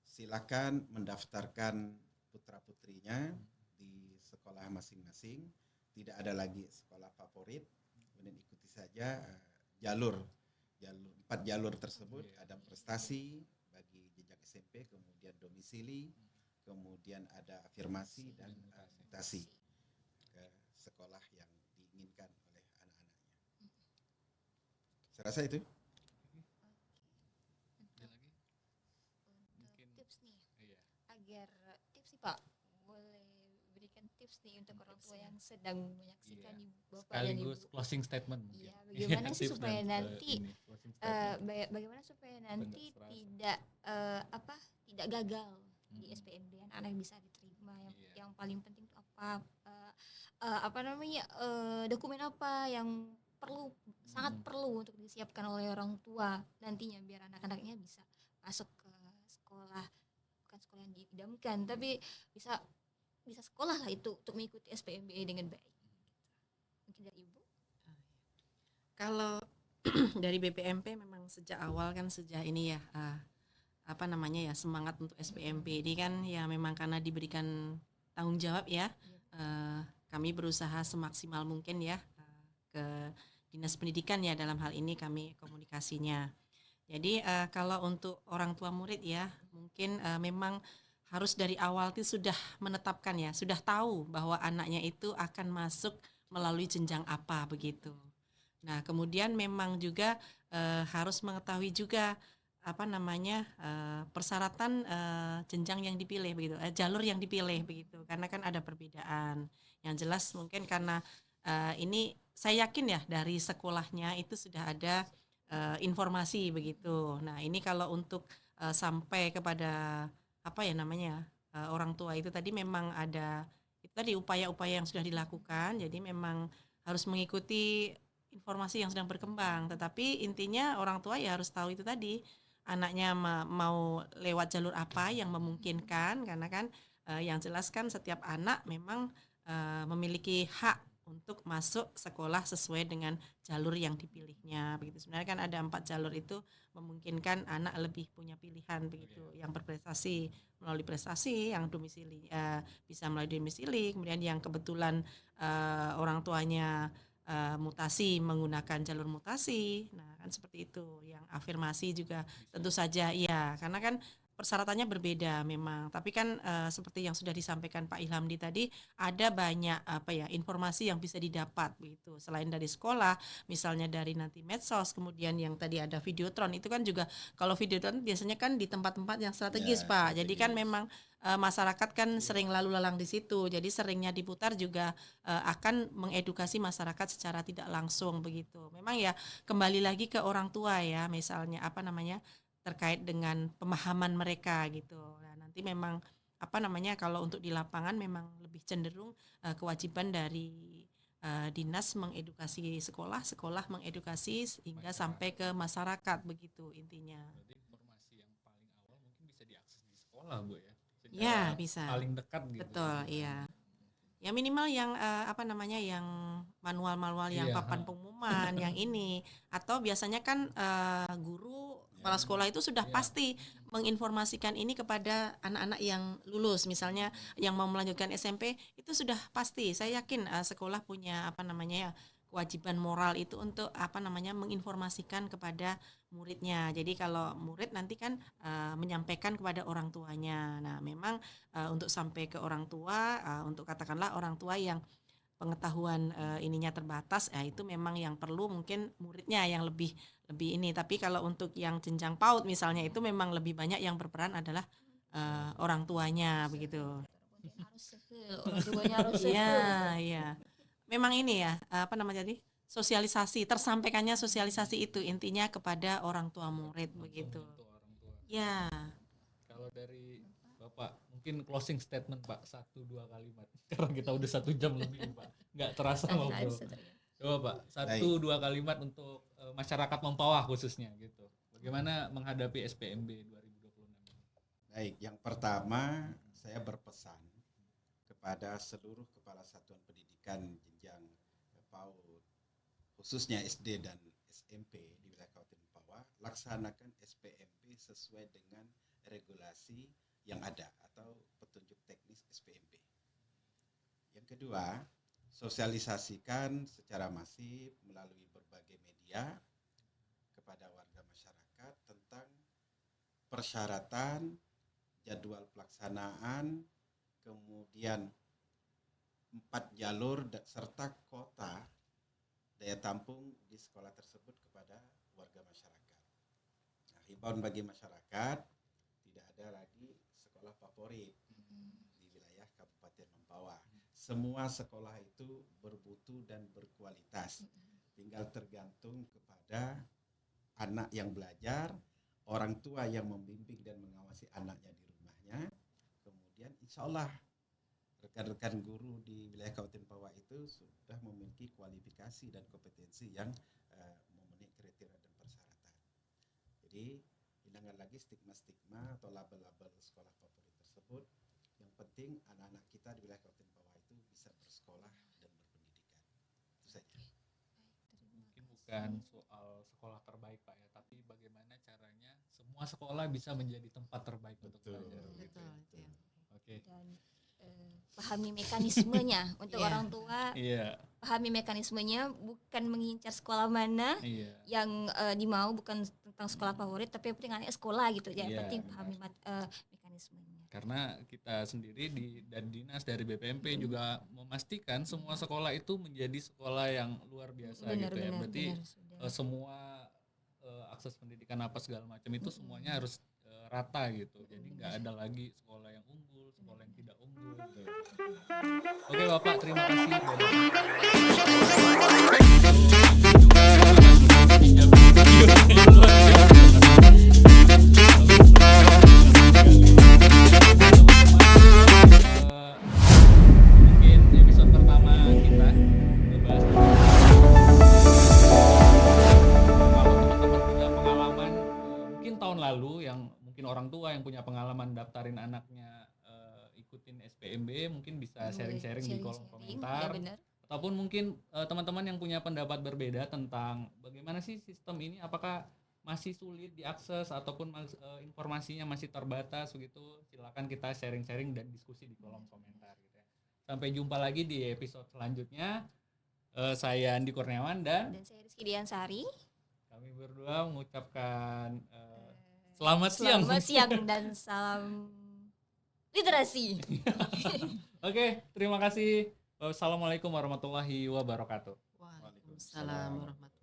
silakan mendaftarkan putra-putrinya di sekolah masing-masing. Tidak ada lagi sekolah favorit, kemudian ikuti saja jalur 4 jalur tersebut. Ada prestasi bagi jenjang SMP, kemudian domisili, kemudian ada afirmasi dan mutasi ke sekolah yang diinginkan oleh anak-anaknya. Saya rasa itu. Tips nih, agar tips nih Pak, boleh berikan tips nih untuk orang tua yang sedang menyaksikan nih Bapak dan Ibu. Sekaligus closing statement. Iya, bagaimana sih supaya nanti bagaimana supaya nanti tidak tidak gagal di SPMB, anak-anak bisa diterima. Yang paling penting itu dokumen apa yang sangat perlu untuk disiapkan oleh orang tua nantinya biar anak-anaknya bisa masuk ke sekolah, bukan sekolah yang diidamkan tapi bisa sekolah lah itu untuk mengikuti SPMB dengan baik. Mungkin dari Ibu. Kalau dari BPMP memang sejak awal kan sejak ini ya semangat untuk SPMB ini kan ya memang karena diberikan tanggung jawab ya. Kami berusaha semaksimal mungkin ya ke Dinas Pendidikan ya dalam hal ini kami komunikasinya. Jadi kalau untuk orang tua murid ya mungkin memang harus dari awal itu sudah menetapkan ya, sudah tahu bahwa anaknya itu akan masuk melalui jenjang apa begitu. Nah kemudian memang juga harus mengetahui juga persyaratan jenjang yang dipilih begitu, jalur yang dipilih begitu, karena kan ada perbedaan. Yang jelas mungkin karena ini saya yakin ya dari sekolahnya itu sudah ada informasi begitu. Nah ini kalau untuk sampai kepada orang tua itu tadi memang ada itu tadi upaya-upaya yang sudah dilakukan. Jadi memang harus mengikuti informasi yang sedang berkembang. Tetapi intinya orang tua ya harus tahu itu tadi anaknya mau lewat jalur apa yang memungkinkan, karena kan yang jelas kan setiap anak memang memiliki hak untuk masuk sekolah sesuai dengan jalur yang dipilihnya begitu. Sebenarnya kan ada 4 jalur itu memungkinkan anak lebih punya pilihan begitu. Yang berprestasi melalui prestasi, yang domisili bisa melalui domisili, kemudian yang kebetulan orang tuanya mutasi menggunakan jalur mutasi. Nah, kan seperti itu. Yang afirmasi juga tentu saja iya, karena kan persyaratannya berbeda memang, tapi kan seperti yang sudah disampaikan Pak Ilhamdi tadi, ada banyak informasi yang bisa didapat begitu. Selain dari sekolah, misalnya dari nanti medsos, kemudian yang tadi ada videotron, itu kan juga kalau videotron biasanya kan di tempat-tempat yang strategis ya, Pak. Jadi kan memang masyarakat kan sering lalu lalang di situ, jadi seringnya diputar juga akan mengedukasi masyarakat secara tidak langsung begitu. Memang ya kembali lagi ke orang tua ya, misalnya terkait dengan pemahaman mereka gitu. Nah, nanti memang kalau untuk di lapangan memang lebih cenderung kewajiban dari dinas mengedukasi sekolah mengedukasi hingga sampai ke masyarakat begitu intinya. Berarti informasi yang paling awal mungkin bisa diakses di sekolah, Bu ya. Ya, bisa. Paling dekat gitu. Betul, iya. Ya minimal yang yang manual-manual yang papan pengumuman yang ini, atau biasanya kan guru kepala sekolah itu sudah pasti menginformasikan ini kepada anak-anak yang lulus, misalnya yang mau melanjutkan SMP itu sudah pasti. Saya yakin sekolah punya kewajiban moral itu untuk menginformasikan kepada muridnya. Jadi kalau murid nanti kan menyampaikan kepada orang tuanya. Nah, memang untuk sampai ke orang tua, untuk katakanlah orang tua yang pengetahuan ininya terbatas, itu memang yang perlu mungkin muridnya yang lebih ini. Tapi kalau untuk yang jenjang PAUD misalnya itu memang lebih banyak yang berperan adalah orang tuanya begitu. Iya. Memang ini ya, sosialisasi, tersampaikannya sosialisasi itu intinya kepada orang tua murid begitu. Orang tua. Ya. Kalau dari Bapak Mungkin closing statement Pak, 1-2 kalimat. Karena kita udah 1 jam lebih Pak, nggak terasa ngobrol. Coba Pak, 1-2 kalimat untuk masyarakat Mempawah khususnya gitu. Bagaimana menghadapi SPMB 2026? Baik, yang pertama saya berpesan kepada seluruh kepala satuan pendidikan jenjang PAUD, khususnya SD dan SMP di wilayah Kabupaten Mempawah, laksanakan SPMB sesuai dengan regulasi yang ada atau petunjuk teknis SPMB. Yang kedua, sosialisasikan secara masif melalui berbagai media kepada warga masyarakat tentang persyaratan, jadwal pelaksanaan, kemudian 4 jalur serta kota daya tampung di sekolah tersebut kepada warga masyarakat. Nah, himbauan bagi masyarakat, tidak ada lagi sekolah favorit di wilayah Kabupaten Mempawah. Semua sekolah itu bermutu dan berkualitas. Tinggal tergantung kepada anak yang belajar, orang tua yang membimbing dan mengawasi anaknya di rumahnya. Kemudian insya Allah rekan-rekan guru di wilayah Kabupaten Mempawah itu sudah memiliki kualifikasi dan kompetensi yang memenuhi kriteria dan persyaratan. Jadi hilangkan lagi stigma-stigma atau label-label sekolah favorit tersebut. Yang penting anak-anak kita di wilayah Kabupaten Mempawah itu bisa bersekolah dan berpendidikan. Itu saja. Mungkin bukan soal sekolah terbaik Pak ya, tapi bagaimana caranya semua sekolah bisa menjadi tempat terbaik untuk belajar. Betul. Oke. Dan pahami mekanismenya untuk Iya. orang tua. Iya. Pahami mekanismenya, bukan mengincar sekolah mana Iya. yang dimau, bukan tentang sekolah favorit, tapi yang penting anaknya sekolah gitu ya. Iya, Penting benar. pahami mekanismenya. Karena kita sendiri dan dinas dari BPMP juga memastikan semua sekolah itu menjadi sekolah yang luar biasa gitu ya. Berarti sudah. semua akses pendidikan apa segala macam itu semuanya harus rata gitu. Jadi nggak ada lagi sekolah yang unggul, sekolah yang tidak unggul gitu. Oke Bapak, terima kasih. Mungkin episode pertama kita ngebahas kalau teman-teman punya pengalaman mungkin tahun lalu yang mungkin orang tua yang punya pengalaman daftarin anaknya ikutin SPMB mungkin bisa sharing-sharing di kolom komentar. Ya, benar. Ataupun mungkin teman-teman yang punya pendapat berbeda tentang bagaimana sih sistem ini, apakah masih sulit diakses ataupun informasinya masih terbatas begitu, silakan kita sharing-sharing dan diskusi di kolom komentar gitu ya. Sampai jumpa lagi di episode selanjutnya. Saya Andi Kurniawan dan saya Rizky Diansari. kami berdua mengucapkan selamat siang. Selamat siang dan salam literasi. Oke, terima kasih. Wassalamualaikum warahmatullahi wabarakatuh. Waalaikumsalam warahmatullahi